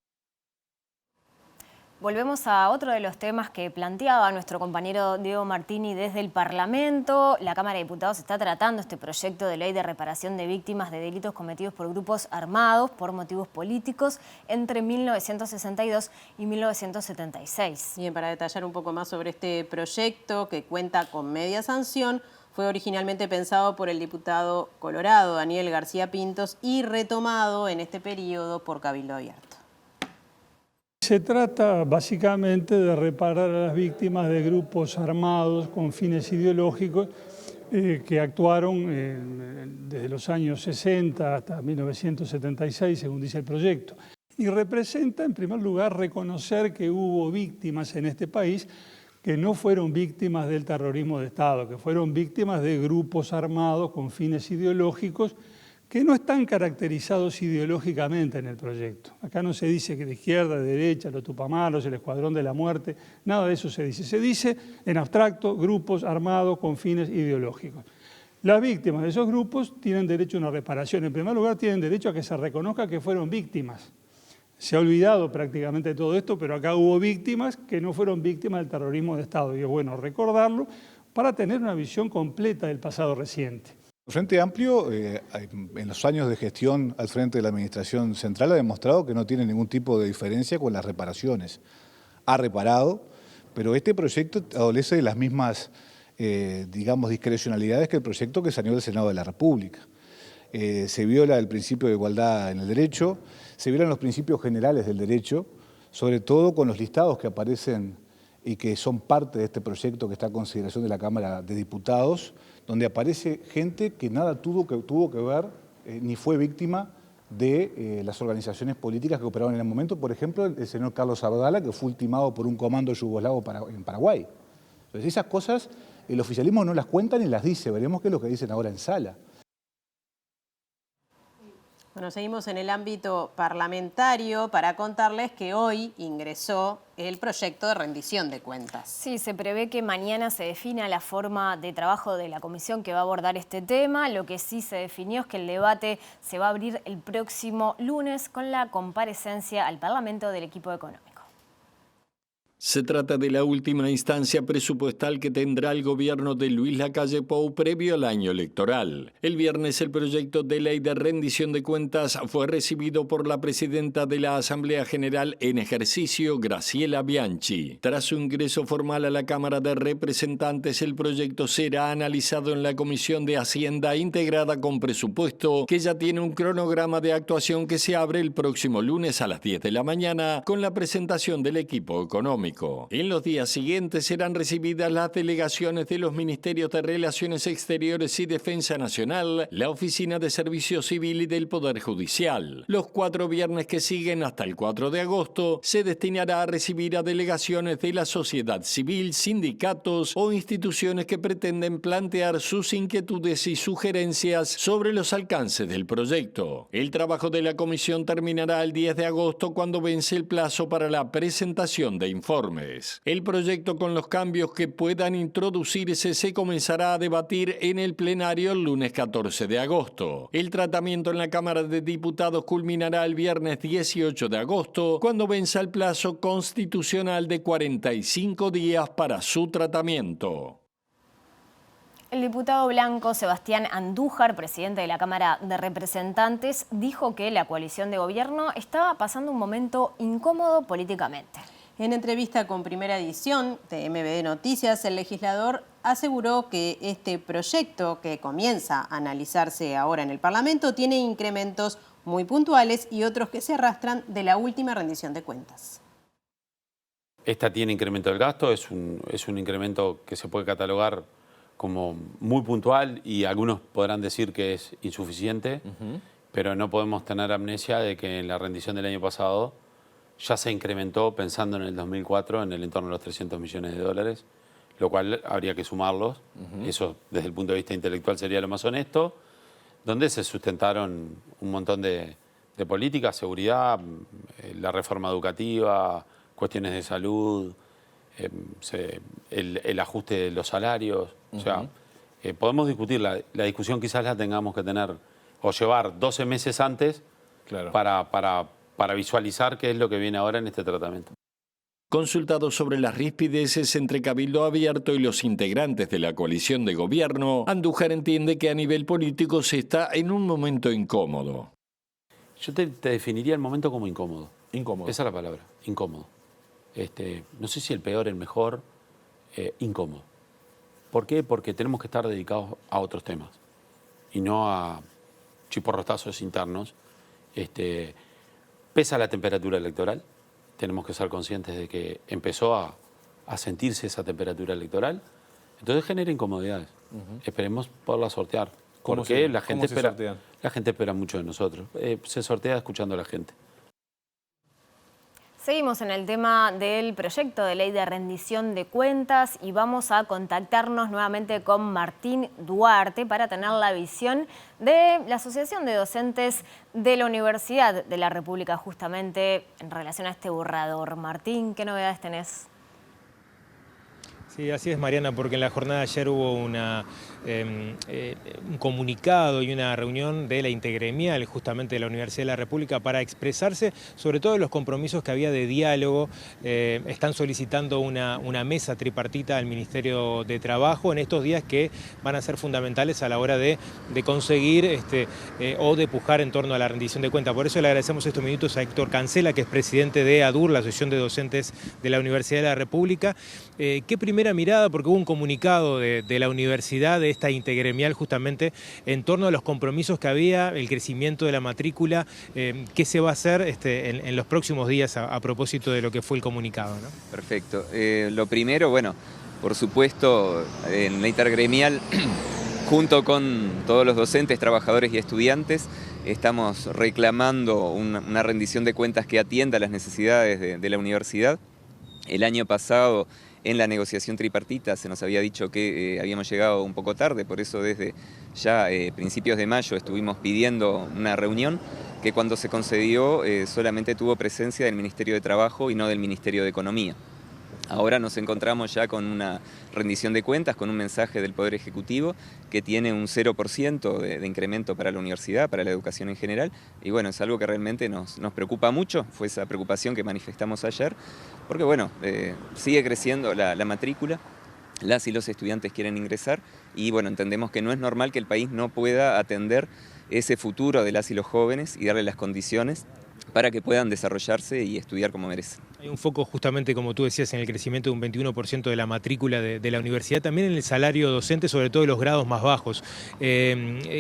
Volvemos a otro de los temas que planteaba nuestro compañero Diego Martini desde el Parlamento. La Cámara de Diputados está tratando este proyecto de ley de reparación de víctimas de delitos cometidos por grupos armados por motivos políticos entre 1962 y 1976. Bien, para detallar un poco más sobre este proyecto que cuenta con media sanción, fue originalmente pensado por el diputado colorado Daniel García Pintos y retomado en este periodo por Cabildo Abierto. Se trata básicamente de reparar a las víctimas de grupos armados con fines ideológicos que actuaron desde los años 60 hasta 1976, según dice el proyecto. Y representa, en primer lugar, reconocer que hubo víctimas en este país que no fueron víctimas del terrorismo de Estado, que fueron víctimas de grupos armados con fines ideológicos que no están caracterizados ideológicamente en el proyecto. Acá no se dice que de izquierda, de derecha, los Tupamaros, el Escuadrón de la Muerte, nada de eso se dice. Se dice en abstracto grupos armados con fines ideológicos. Las víctimas de esos grupos tienen derecho a una reparación. En primer lugar, tienen derecho a que se reconozca que fueron víctimas. Se ha olvidado prácticamente todo esto, pero acá hubo víctimas que no fueron víctimas del terrorismo de Estado. Y es bueno recordarlo para tener una visión completa del pasado reciente. El Frente Amplio, en los años de gestión al frente de la Administración Central, ha demostrado que no tiene ningún tipo de diferencia con las reparaciones. Ha reparado, pero este proyecto adolece de las mismas, digamos, discrecionalidades que el proyecto que salió del Senado de la República. Se viola el principio de igualdad en el derecho, se violan los principios generales del derecho, sobre todo con los listados que aparecen y que son parte de este proyecto que está a consideración de la Cámara de Diputados, donde aparece gente que nada tuvo que ver ni fue víctima de las organizaciones políticas que operaron en el momento. Por ejemplo, el señor Carlos Abdala, que fue ultimado por un comando yugoslavo en Paraguay. Entonces, esas cosas el oficialismo no las cuenta ni las dice. Veremos qué es lo que dicen ahora en sala. Bueno, seguimos en el ámbito parlamentario para contarles que hoy ingresó el proyecto de rendición de cuentas. Sí, se prevé que mañana se defina la forma de trabajo de la comisión que va a abordar este tema. Lo que sí se definió es que el debate se va a abrir el próximo lunes con la comparecencia al Parlamento del equipo económico. Se trata de la última instancia presupuestal que tendrá el gobierno de Luis Lacalle Pou previo al año electoral. El viernes el proyecto de ley de rendición de cuentas fue recibido por la presidenta de la Asamblea General en ejercicio, Graciela Bianchi. Tras su ingreso formal a la Cámara de Representantes, el proyecto será analizado en la Comisión de Hacienda integrada con presupuesto, que ya tiene un cronograma de actuación que se abre el próximo lunes a las 10 de la mañana con la presentación del equipo económico. En los días siguientes serán recibidas las delegaciones de los Ministerios de Relaciones Exteriores y Defensa Nacional, la Oficina de Servicio Civil y del Poder Judicial. Los 4 viernes que siguen hasta el 4 de agosto se destinará a recibir a delegaciones de la sociedad civil, sindicatos o instituciones que pretenden plantear sus inquietudes y sugerencias sobre los alcances del proyecto. El trabajo de la comisión terminará el 10 de agosto cuando vence el plazo para la presentación de informes. El proyecto con los cambios que puedan introducirse se comenzará a debatir en el plenario el lunes 14 de agosto. El tratamiento en la Cámara de Diputados culminará el viernes 18 de agosto, cuando venza el plazo constitucional de 45 días para su tratamiento. El diputado blanco Sebastián Andújar, presidente de la Cámara de Representantes, dijo que la coalición de gobierno estaba pasando un momento incómodo políticamente. En entrevista con Primera Edición de MBD Noticias, el legislador aseguró que este proyecto, que comienza a analizarse ahora en el Parlamento, tiene incrementos muy puntuales y otros que se arrastran de la última rendición de cuentas. Esta tiene incremento del gasto, es un incremento que se puede catalogar como muy puntual y algunos podrán decir que es insuficiente, pero no podemos tener amnesia de que en la rendición del año pasado ya se incrementó, pensando en el 2004, en el entorno de los 300 millones de dólares, lo cual habría que sumarlos. Eso, desde el punto de vista intelectual, sería lo más honesto, donde se sustentaron un montón de políticas, seguridad, la reforma educativa, cuestiones de salud, el ajuste de los salarios. O sea, podemos discutir, la discusión quizás la tengamos que tener o llevar 12 meses antes para visualizar qué es lo que viene ahora en este tratamiento. Consultado sobre las rispideces entre Cabildo Abierto y los integrantes de la coalición de gobierno, Andújar entiende que a nivel político se está en un momento incómodo. Yo te definiría el momento como incómodo. Incómodo. Esa es la palabra, incómodo. No sé si el peor, el mejor, incómodo. ¿Por qué? Porque tenemos que estar dedicados a otros temas y no a chiporrotazos internos. Pesa la temperatura electoral. Tenemos que ser conscientes de que empezó a sentirse esa temperatura electoral. Entonces genera incomodidades. Esperemos poderla sortear. Porque la gente espera mucho de nosotros. Se sortea escuchando a la gente. Seguimos en el tema del proyecto de ley de rendición de cuentas y vamos a contactarnos nuevamente con Martín Duarte para tener la visión de la Asociación de Docentes de la Universidad de la República justamente en relación a este borrador. Martín, ¿qué novedades tenés? Sí, así es, Mariana, porque en la jornada de ayer hubo un comunicado y una reunión de la intergremial justamente de la Universidad de la República para expresarse sobre todo los compromisos que había de diálogo. Están solicitando una mesa tripartita al Ministerio de Trabajo en estos días que van a ser fundamentales a la hora de conseguir o de pujar en torno a la rendición de cuentas. Por eso le agradecemos estos minutos a Héctor Cancela, que es presidente de ADUR, la Asociación de Docentes de la Universidad de la República. ¿Qué primera mirada? Porque hubo un comunicado de la universidad, de esta intergremial justamente, en torno a los compromisos que había, el crecimiento de la matrícula, qué se va a hacer en los próximos días a propósito de lo que fue el comunicado, ¿no? Perfecto. Lo primero, bueno, por supuesto, en la intergremial, junto con todos los docentes, trabajadores y estudiantes, estamos reclamando una rendición de cuentas que atienda las necesidades de la universidad. El año pasado, en la negociación tripartita, se nos había dicho que habíamos llegado un poco tarde, por eso desde ya principios de mayo estuvimos pidiendo una reunión que cuando se concedió solamente tuvo presencia del Ministerio de Trabajo y no del Ministerio de Economía. Ahora nos encontramos ya con una rendición de cuentas, con un mensaje del Poder Ejecutivo que tiene un 0% de incremento para la universidad, para la educación en general, y bueno, es algo que realmente nos preocupa mucho, fue esa preocupación que manifestamos ayer, porque bueno, sigue creciendo la matrícula, las y los estudiantes quieren ingresar, y bueno, entendemos que no es normal que el país no pueda atender ese futuro de las y los jóvenes y darle las condiciones para que puedan desarrollarse y estudiar como merecen. Hay un foco justamente, como tú decías, en el crecimiento de un 21% de la matrícula de la universidad, también en el salario docente, sobre todo en los grados más bajos.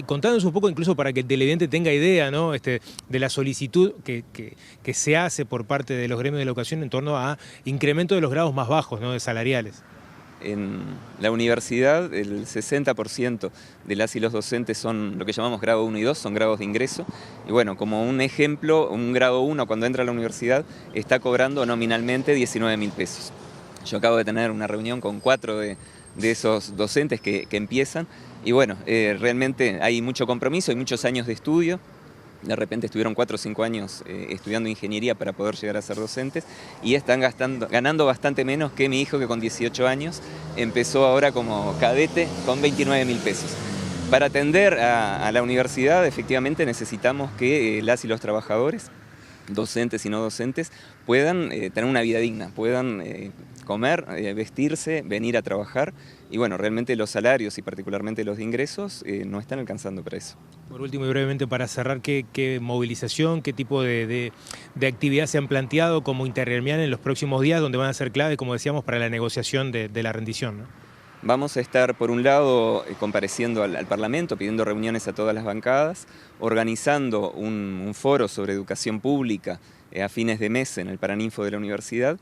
Contándonos un poco, incluso para que el televidente tenga idea, ¿no? De la solicitud que se hace por parte de los gremios de la educación en torno a incremento de los grados más bajos, ¿no? De salariales. En la universidad el 60% de las y los docentes son lo que llamamos grado 1 y 2, son grados de ingreso. Y bueno, como un ejemplo, un grado 1 cuando entra a la universidad está cobrando nominalmente 19.000 pesos. Yo acabo de tener una reunión con 4 de esos docentes que empiezan y bueno, realmente hay mucho compromiso, hay muchos años de estudio. De repente estuvieron 4 o 5 años estudiando ingeniería para poder llegar a ser docentes y están ganando bastante menos que mi hijo, que con 18 años empezó ahora como cadete con 29.000 pesos. Para atender a la universidad efectivamente necesitamos que las y los trabajadores, docentes y no docentes, puedan tener una vida digna, puedan comer, vestirse, venir a trabajar. Y bueno, realmente los salarios y particularmente los de ingresos no están alcanzando para eso. Por último y brevemente para cerrar, ¿qué movilización, qué tipo de actividad se han planteado como intergremial en los próximos días, donde van a ser clave, como decíamos, para la negociación de la rendición, ¿no? Vamos a estar, por un lado, compareciendo al Parlamento, pidiendo reuniones a todas las bancadas, organizando un foro sobre educación pública a fines de mes en el Paraninfo de la universidad.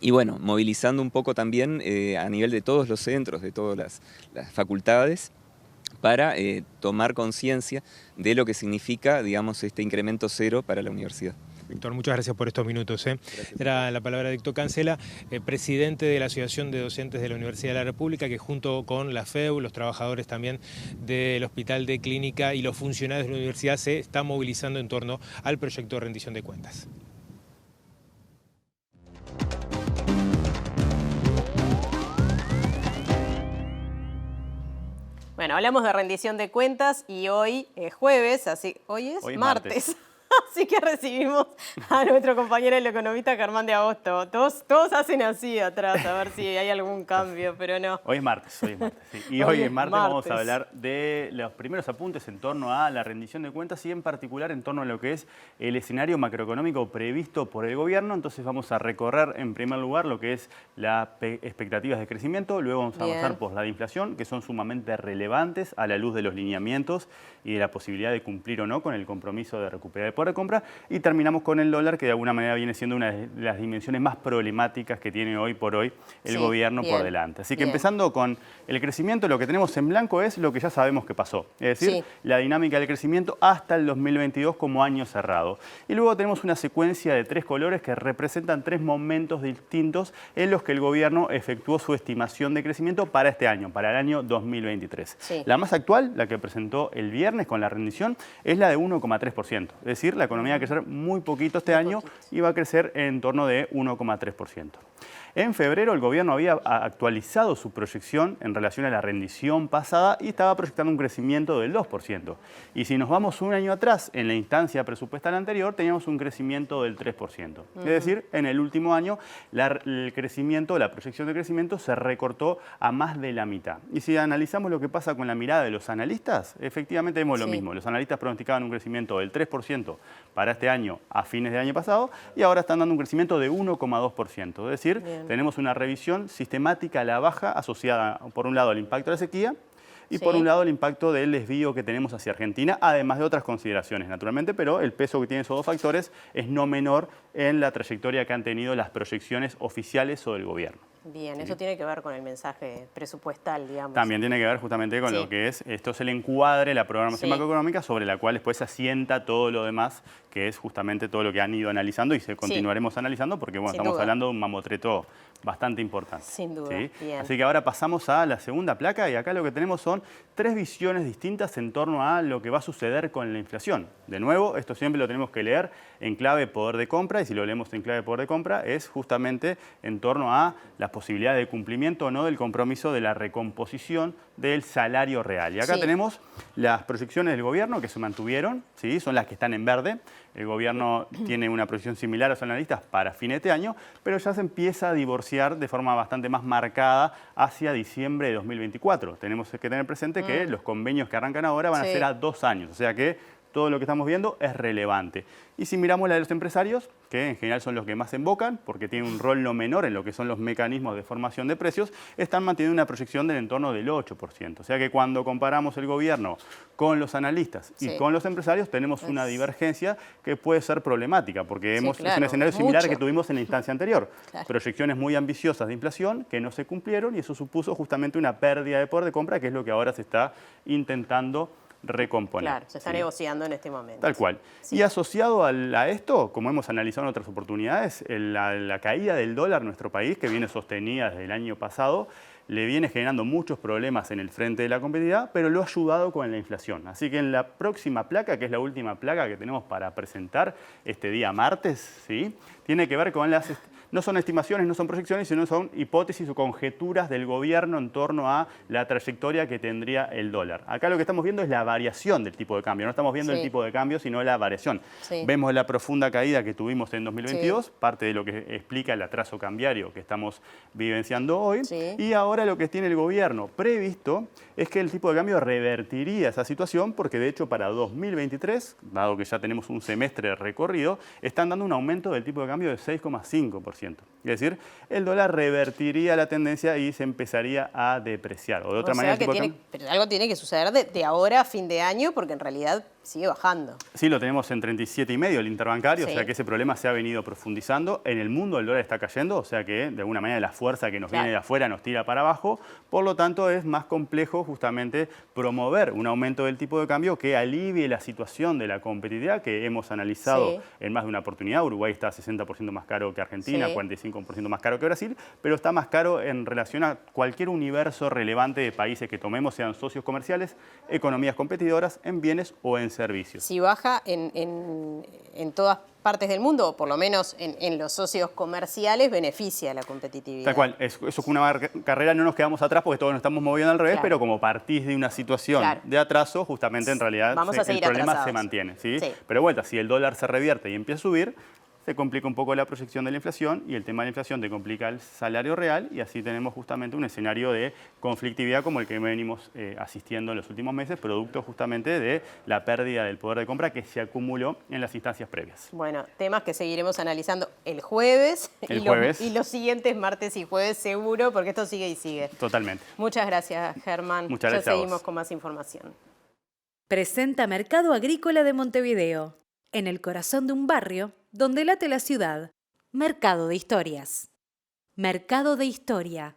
Y bueno, movilizando un poco también a nivel de todos los centros, de todas las facultades, para tomar conciencia de lo que significa, digamos, este incremento cero para la universidad. Víctor, muchas gracias por estos minutos. Era la palabra de Héctor Cancela, presidente de la Asociación de Docentes de la Universidad de la República, que junto con la FEU, los trabajadores también del Hospital de Clínica y los funcionarios de la universidad se están movilizando en torno al proyecto de rendición de cuentas. Bueno, hablamos de rendición de cuentas y hoy es jueves, así hoy es martes. Así que recibimos a nuestro compañero el economista Germán de Agosto. Todos hacen así atrás, a ver si hay algún cambio, pero no. Hoy es martes, sí. Y hoy en martes vamos a hablar de los primeros apuntes en torno a la rendición de cuentas y en particular en torno a lo que es el escenario macroeconómico previsto por el gobierno. Entonces vamos a recorrer en primer lugar lo que es las expectativas de crecimiento, luego vamos a avanzar por la de inflación, que son sumamente relevantes a la luz de los lineamientos y de la posibilidad de cumplir o no con el compromiso de recuperar el poder de compra, y terminamos con el dólar, que de alguna manera viene siendo una de las dimensiones más problemáticas que tiene hoy por hoy el gobierno por delante. Así que empezando con el crecimiento, lo que tenemos en blanco es lo que ya sabemos que pasó, es decir, la dinámica del crecimiento hasta el 2022 como año cerrado. Y luego tenemos una secuencia de 3 colores que representan 3 momentos distintos en los que el gobierno efectuó su estimación de crecimiento para este año, para el año 2023. La más actual, la que presentó el viernes con la rendición, es la de 1,3%. Es decir, la economía va a crecer muy poquito este año y va a crecer en torno de 1,3%. En febrero el gobierno había actualizado su proyección en relación a la rendición pasada y estaba proyectando un crecimiento del 2%. Y si nos vamos un año atrás, en la instancia presupuestal anterior, teníamos un crecimiento del 3%. Es decir, en el último año el crecimiento, la proyección de crecimiento se recortó a más de la mitad. Y si analizamos lo que pasa con la mirada de los analistas, efectivamente vemos lo mismo. Los analistas pronosticaban un crecimiento del 3% para este año a fines del año pasado y ahora están dando un crecimiento de 1,2%. Es decir, tenemos una revisión sistemática a la baja asociada, por un lado, al impacto de la sequía y por un lado, el impacto del desvío que tenemos hacia Argentina, además de otras consideraciones, naturalmente, pero el peso que tienen esos dos factores es no menor en la trayectoria que han tenido las proyecciones oficiales sobre el gobierno. Bien, eso tiene que ver con el mensaje presupuestal, digamos. También tiene que ver justamente con lo que es, esto es el encuadre, la programación macroeconómica, sobre la cual después se asienta todo lo demás, que es justamente todo lo que han ido analizando y continuaremos analizando, porque bueno, estamos hablando de un mamotreto bastante importante. Sin duda. Bien. Así que ahora pasamos a la segunda placa y acá lo que tenemos son 3 visiones distintas en torno a lo que va a suceder con la inflación. De nuevo, esto siempre lo tenemos que leer en clave poder de compra, y si lo leemos en clave poder de compra es justamente en torno a las posibilidades de cumplimiento o no del compromiso de la recomposición del salario real. Y acá tenemos las proyecciones del gobierno que se mantuvieron, son las que están en verde. El gobierno tiene una proyección similar a los analistas para fin de este año, pero ya se empieza a divorciar de forma bastante más marcada hacia diciembre de 2024. Tenemos que tener presente que los convenios que arrancan ahora van a ser a 2 años, o sea que todo lo que estamos viendo es relevante. Y si miramos la de los empresarios, que en general son los que más embocan, porque tienen un rol no menor en lo que son los mecanismos de formación de precios, están manteniendo una proyección del entorno del 8%. O sea que cuando comparamos el gobierno con los analistas y con los empresarios, tenemos una divergencia que puede ser problemática, porque es un escenario similar que tuvimos en la instancia anterior. Proyecciones muy ambiciosas de inflación que no se cumplieron y eso supuso justamente una pérdida de poder de compra, que es lo que ahora se está intentando recomponer. Claro, se está negociando en este momento. Tal cual. Y asociado a esto, como hemos analizado en otras oportunidades, la caída del dólar en nuestro país, que viene sostenida desde el año pasado, le viene generando muchos problemas en el frente de la competitividad, pero lo ha ayudado con la inflación. Así que en la próxima placa, que es la última placa que tenemos para presentar este día martes, tiene que ver con las... No son estimaciones, no son proyecciones, sino son hipótesis o conjeturas del gobierno en torno a la trayectoria que tendría el dólar. Acá lo que estamos viendo es la variación del tipo de cambio. No estamos viendo el tipo de cambio, sino la variación. Vemos la profunda caída que tuvimos en 2022, parte de lo que explica el atraso cambiario que estamos vivenciando hoy. Y ahora lo que tiene el gobierno previsto es que el tipo de cambio revertiría esa situación, porque de hecho para 2023, dado que ya tenemos un semestre recorrido, están dando un aumento del tipo de cambio de 6,5%. Es decir, el dólar revertiría la tendencia y se empezaría a depreciar. O de otra manera, pero algo tiene que suceder de ahora a fin de año, porque en realidad sigue bajando. Sí, lo tenemos en 37,5 el interbancario, o sea que ese problema se ha venido profundizando. En el mundo el dólar está cayendo, o sea que de alguna manera la fuerza que nos viene de afuera nos tira para abajo. Por lo tanto, es más complejo justamente promover un aumento del tipo de cambio que alivie la situación de la competitividad que hemos analizado en más de una oportunidad. Uruguay está 60% más caro que Argentina, 45% más caro que Brasil, pero está más caro en relación a cualquier universo relevante de países que tomemos, sean socios comerciales, economías competidoras, en bienes o en servicios. servicios. Si baja en todas partes del mundo, o por lo menos en los socios comerciales, beneficia la competitividad. Tal cual, eso con una carrera no nos quedamos atrás porque todos nos estamos moviendo al revés, Claro. pero como partís de una situación de atraso, justamente en realidad Vamos a el seguir problema atrasados. se mantiene. ¿sí? Sí. Pero de vuelta, si el dólar se revierte y empieza a subir, se complica un poco la proyección de la inflación y el tema de la inflación te complica el salario real y así tenemos justamente un escenario de conflictividad como el que venimos asistiendo en los últimos meses, producto justamente de la pérdida del poder de compra que se acumuló en las instancias previas. Bueno, temas que seguiremos analizando el jueves, y los siguientes martes y jueves seguro, porque esto sigue y sigue. Totalmente. Muchas gracias, Germán. Muchas gracias Ya a vos. seguimos con más información. Presenta Mercado Agrícola de Montevideo, en el corazón de un barrio donde late la ciudad. Mercado de Historias. Mercado de Historia.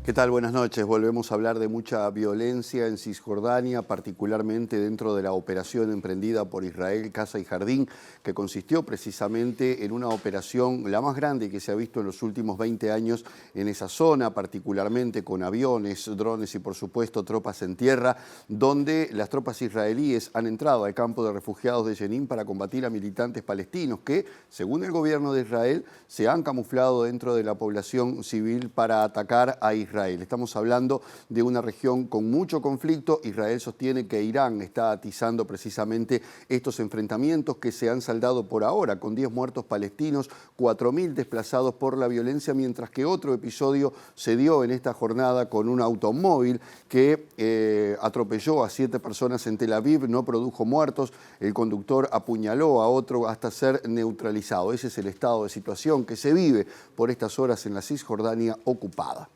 ¿Qué tal? Buenas noches. Volvemos a hablar de mucha violencia en Cisjordania, particularmente dentro de la operación emprendida por Israel Casa y Jardín, que consistió precisamente en una operación la más grande que se ha visto en los últimos 20 años en esa zona, particularmente con aviones, drones y por supuesto tropas en tierra, donde las tropas israelíes han entrado al campo de refugiados de Jenin para combatir a militantes palestinos que, según el gobierno de Israel, se han camuflado dentro de la población civil para atacar a Israel. Estamos hablando de una región con mucho conflicto. Israel sostiene que Irán está atizando precisamente estos enfrentamientos que se han saldado por ahora con 10 muertos palestinos, 4.000 desplazados por la violencia, mientras que otro episodio se dio en esta jornada con un automóvil que atropelló a 7 personas en Tel Aviv, no produjo muertos, el conductor apuñaló a otro hasta ser neutralizado. Ese es el estado de situación que se vive por estas horas en la Cisjordania ocupada.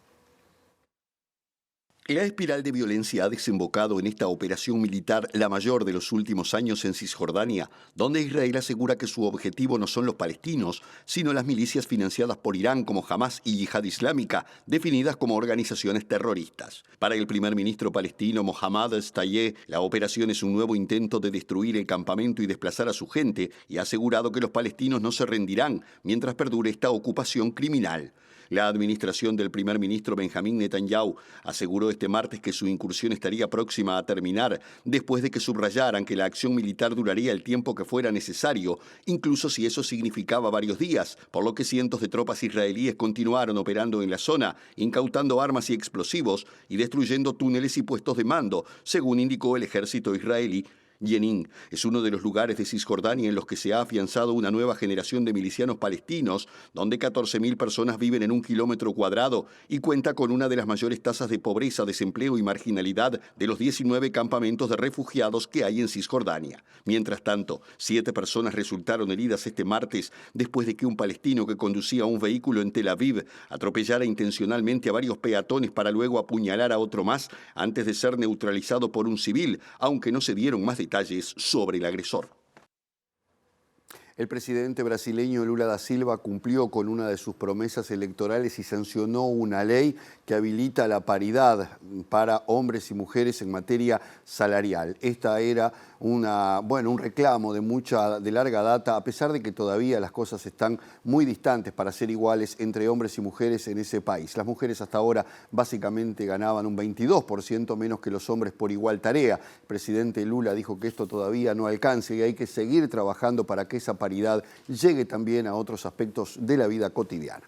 La espiral de violencia ha desembocado en esta operación militar, la mayor de los últimos años en Cisjordania, donde Israel asegura que su objetivo no son los palestinos, sino las milicias financiadas por Irán como Hamas y Yihad Islámica, definidas como organizaciones terroristas. Para el primer ministro palestino Mohammad Shtayyeh, la operación es un nuevo intento de destruir el campamento y desplazar a su gente, y ha asegurado que los palestinos no se rendirán mientras perdure esta ocupación criminal. La administración del primer ministro Benjamín Netanyahu aseguró este martes que su incursión estaría próxima a terminar después de que subrayaran que la acción militar duraría el tiempo que fuera necesario, incluso si eso significaba varios días, por lo que cientos de tropas israelíes continuaron operando en la zona, incautando armas y explosivos y destruyendo túneles y puestos de mando, según indicó el ejército israelí. Jenin es uno de los lugares de Cisjordania en los que se ha afianzado una nueva generación de milicianos palestinos, donde 14.000 personas viven en 1 kilómetro cuadrado y cuenta con una de las mayores tasas de pobreza, desempleo y marginalidad de los 19 campamentos de refugiados que hay en Cisjordania. Mientras tanto, 7 personas resultaron heridas este martes después de que un palestino que conducía un vehículo en Tel Aviv atropellara intencionalmente a varios peatones para luego apuñalar a otro más antes de ser neutralizado por un civil, aunque no se dieron más detalles sobre el agresor. El presidente brasileño Lula da Silva cumplió con una de sus promesas electorales y sancionó una ley que habilita la paridad para hombres y mujeres en materia salarial. Esta era un reclamo de larga data, a pesar de que todavía las cosas están muy distantes para ser iguales entre hombres y mujeres en ese país. Las mujeres hasta ahora básicamente ganaban un 22% menos que los hombres por igual tarea. El presidente Lula dijo que esto todavía no alcanza y hay que seguir trabajando para que esa paridad llegue también a otros aspectos de la vida cotidiana.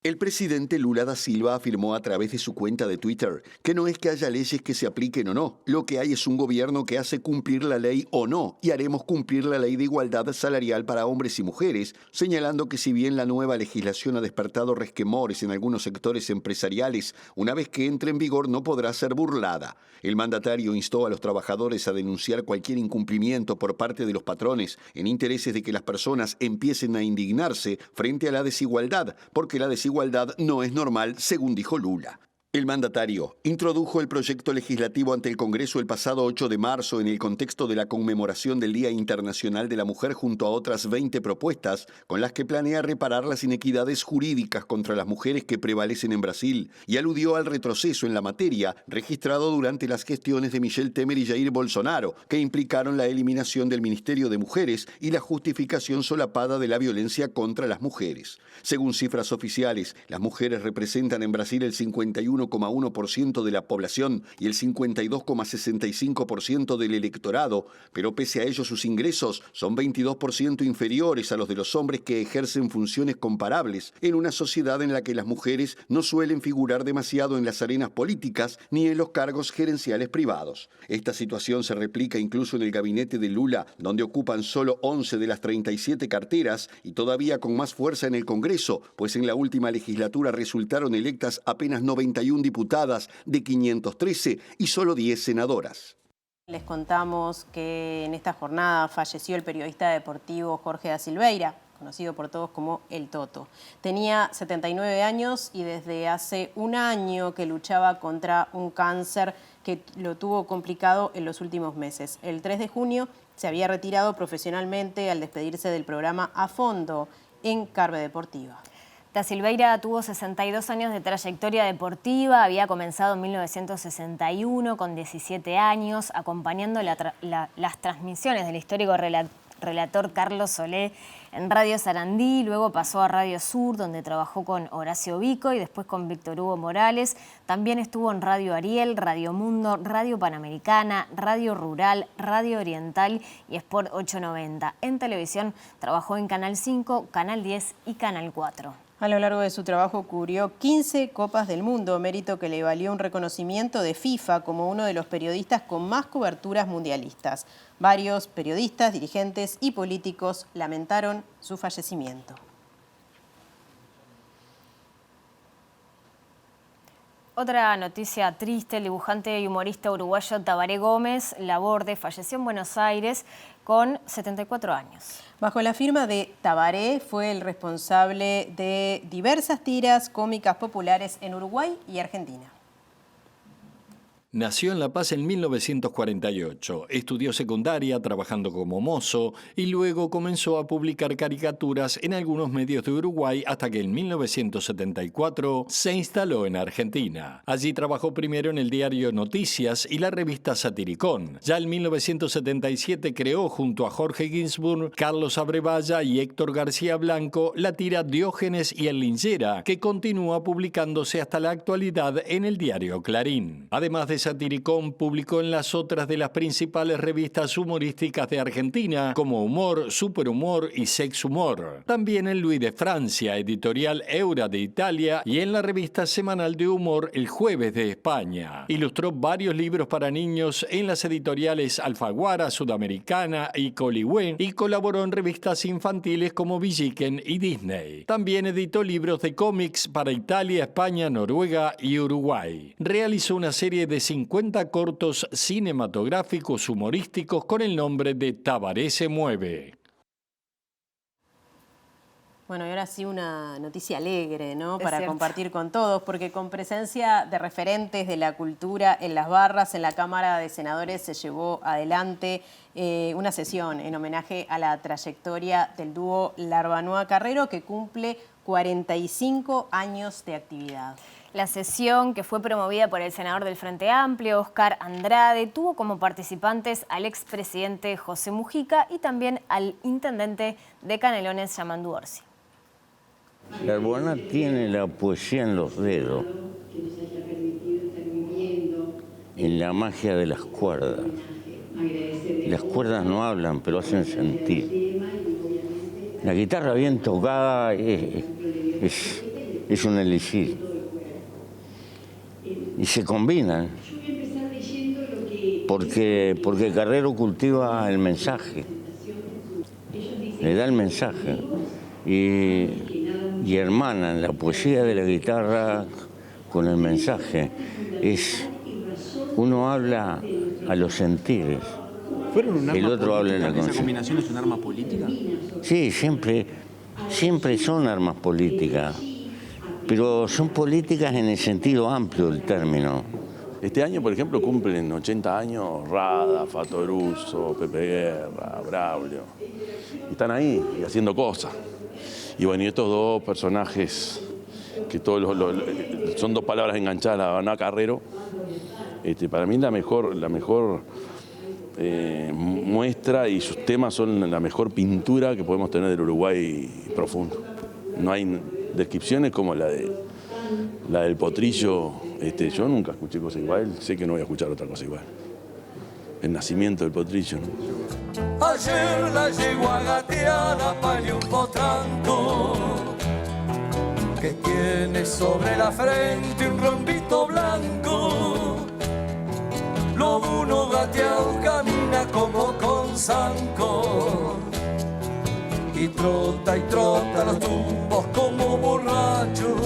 El presidente Lula da Silva afirmó a través de su cuenta de Twitter que no es que haya leyes que se apliquen o no, lo que hay es un gobierno que hace cumplir la ley o no, y haremos cumplir la ley de igualdad salarial para hombres y mujeres, señalando que si bien la nueva legislación ha despertado resquemores en algunos sectores empresariales, una vez que entre en vigor no podrá ser burlada. El mandatario instó a los trabajadores a denunciar cualquier incumplimiento por parte de los patrones en intereses de que las personas empiecen a indignarse frente a la desigualdad, porque la desigualdad no es normal, según dijo Lula. El mandatario introdujo el proyecto legislativo ante el Congreso el pasado 8 de marzo en el contexto de la conmemoración del Día Internacional de la Mujer junto a otras 20 propuestas con las que planea reparar las inequidades jurídicas contra las mujeres que prevalecen en Brasil y aludió al retroceso en la materia registrado durante las gestiones de Michel Temer y Jair Bolsonaro, que implicaron la eliminación del Ministerio de Mujeres y la justificación solapada de la violencia contra las mujeres. Según cifras oficiales, las mujeres representan en Brasil el 51,1% de la población y el 52,65% del electorado, pero pese a ello sus ingresos son 22% inferiores a los de los hombres que ejercen funciones comparables en una sociedad en la que las mujeres no suelen figurar demasiado en las arenas políticas ni en los cargos gerenciales privados. Esta situación se replica incluso en el gabinete de Lula, donde ocupan solo 11 de las 37 carteras y todavía con más fuerza en el Congreso, pues en la última legislatura resultaron electas apenas 91 diputadas de 513 y solo 10 senadoras. Les contamos que en esta jornada falleció el periodista deportivo Jorge da Silveira, conocido por todos como El Toto. Tenía 79 años y desde hace un año que luchaba contra un cáncer que lo tuvo complicado en los últimos meses. El 3 de junio se había retirado profesionalmente al despedirse del programa A Fondo en Carve Deportiva. Da Silveira tuvo 62 años de trayectoria deportiva, había comenzado en 1961 con 17 años, acompañando las transmisiones del histórico relator Carlos Solé en Radio Sarandí, luego pasó a Radio Sur, donde trabajó con Horacio Vico y después con Víctor Hugo Morales. También estuvo en Radio Ariel, Radio Mundo, Radio Panamericana, Radio Rural, Radio Oriental y Sport 890. En televisión trabajó en Canal 5, Canal 10 y Canal 4. A lo largo de su trabajo cubrió 15 Copas del Mundo, mérito que le valió un reconocimiento de FIFA como uno de los periodistas con más coberturas mundialistas. Varios periodistas, dirigentes y políticos lamentaron su fallecimiento. Otra noticia triste, el dibujante y humorista uruguayo Tabaré Gómez Laborde falleció en Buenos Aires con 74 años. Bajo la firma de Tabaré fue el responsable de diversas tiras cómicas populares en Uruguay y Argentina. Nació en La Paz en 1948, estudió secundaria trabajando como mozo y luego comenzó a publicar caricaturas en algunos medios de Uruguay hasta que en 1974 se instaló en Argentina. Allí trabajó primero en el diario Noticias y la revista Satiricón. Ya en 1977 creó junto a Jorge Ginsburg, Carlos Abrevaya y Héctor García Blanco la tira Diógenes y el Linchera, que continúa publicándose hasta la actualidad en el diario Clarín. Además de Satiricón, publicó en las otras de las principales revistas humorísticas de Argentina, como Humor, Superhumor y Sex Humor. También en Louis de Francia, editorial Eura de Italia y en la revista semanal de humor El Jueves de España. Ilustró varios libros para niños en las editoriales Alfaguara, Sudamericana y Coligüe y colaboró en revistas infantiles como Villiquen y Disney. También editó libros de cómics para Italia, España, Noruega y Uruguay. Realizó una serie de 50 cortos cinematográficos humorísticos con el nombre de Tabaré se mueve. Bueno, y ahora sí una noticia alegre, ¿no? Para compartir con todos, porque con presencia de referentes de la cultura en las barras, en la Cámara de Senadores se llevó adelante una sesión en homenaje a la trayectoria del dúo Larbanoa Carrero, que cumple 45 años de actividad. La sesión, que fue promovida por el senador del Frente Amplio, Oscar Andrade, tuvo como participantes al expresidente José Mujica y también al intendente de Canelones, Yamandu Orsi. Larbanoa tiene la poesía en los dedos, en la magia de las cuerdas. Las cuerdas no hablan, pero hacen sentir. La guitarra bien tocada es un elixir. Y se combinan, porque Carrero cultiva el mensaje, le da el mensaje y hermanan la poesía de la guitarra con el mensaje. Uno habla a los sentires, el otro habla en la conciencia. ¿Esa combinación es un arma política? Sí, siempre son armas políticas. pero son políticas en el sentido amplio del término. Este año, por ejemplo, cumplen 80 años Rada, Fattoruso, Pepe Guerra, Braulio. Y están ahí y haciendo cosas. Y bueno, y estos dos personajes, que todos son dos palabras enganchadas a Ana Carrero, para mí la mejor muestra, y sus temas son la mejor pintura que podemos tener del Uruguay profundo. No hay descripciones como la del Potrillo. Yo nunca escuché cosa igual, sé que no voy a escuchar otra cosa igual. El nacimiento del Potrillo, ¿no? Ayer la yegua gateada parió un potranco que tiene sobre la frente un rombito blanco. Lobo gateado camina como con zanco y trota los tumbos como borracho.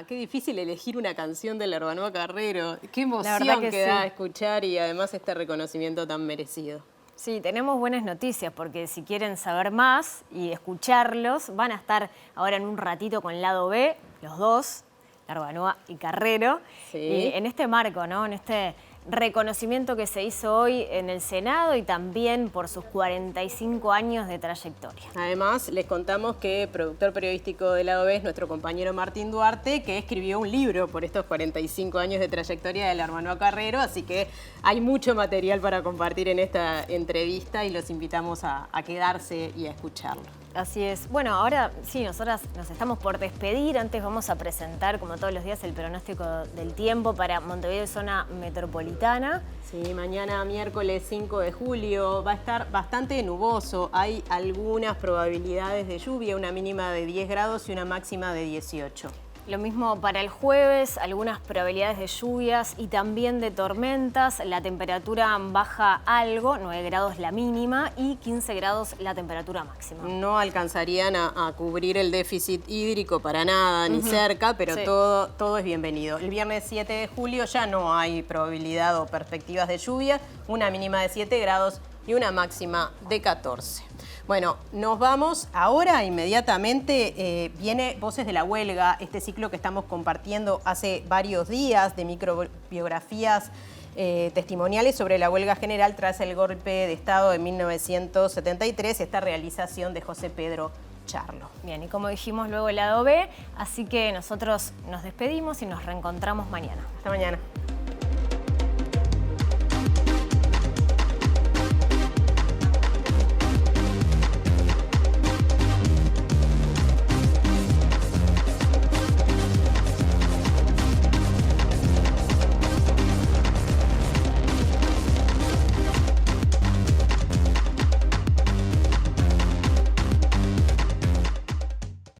Qué difícil elegir una canción de Lerbanua Carrero. Qué emoción que da escuchar y además este reconocimiento tan merecido. Sí, tenemos buenas noticias porque si quieren saber más y escucharlos, van a estar ahora en un ratito con Lado B, los dos, Lerbanua y Carrero. Sí. Y en este marco, ¿no? En este reconocimiento que se hizo hoy en el Senado y también por sus 45 años de trayectoria. Además, les contamos que productor periodístico de Lado B es nuestro compañero Martín Duarte, que escribió un libro por estos 45 años de trayectoria de Lerbanua Carrero, así que hay mucho material para compartir en esta entrevista y los invitamos a quedarse y a escucharlo. Así es. Bueno, ahora sí, nosotras nos estamos por despedir. Antes vamos a presentar, como todos los días, el pronóstico del tiempo para Montevideo y zona metropolitana. Sí, mañana miércoles 5 de julio va a estar bastante nuboso. Hay algunas probabilidades de lluvia, una mínima de 10 grados y una máxima de 18. Lo mismo para el jueves, algunas probabilidades de lluvias y también de tormentas. La temperatura baja algo, 9 grados la mínima y 15 grados la temperatura máxima. No alcanzarían a cubrir el déficit hídrico para nada, ni cerca, pero sí, todo es bienvenido. El viernes 7 de julio ya no hay probabilidad o perspectivas de lluvia, una mínima de 7 grados y una máxima de 14. Bueno, nos vamos. Ahora inmediatamente viene Voces de la Huelga, este ciclo que estamos compartiendo hace varios días de microbiografías testimoniales sobre la huelga general tras el golpe de Estado de 1973, esta realización de José Pedro Charlo. Bien, y como dijimos luego el Lado B, así que nosotros nos despedimos y nos reencontramos mañana. Hasta mañana.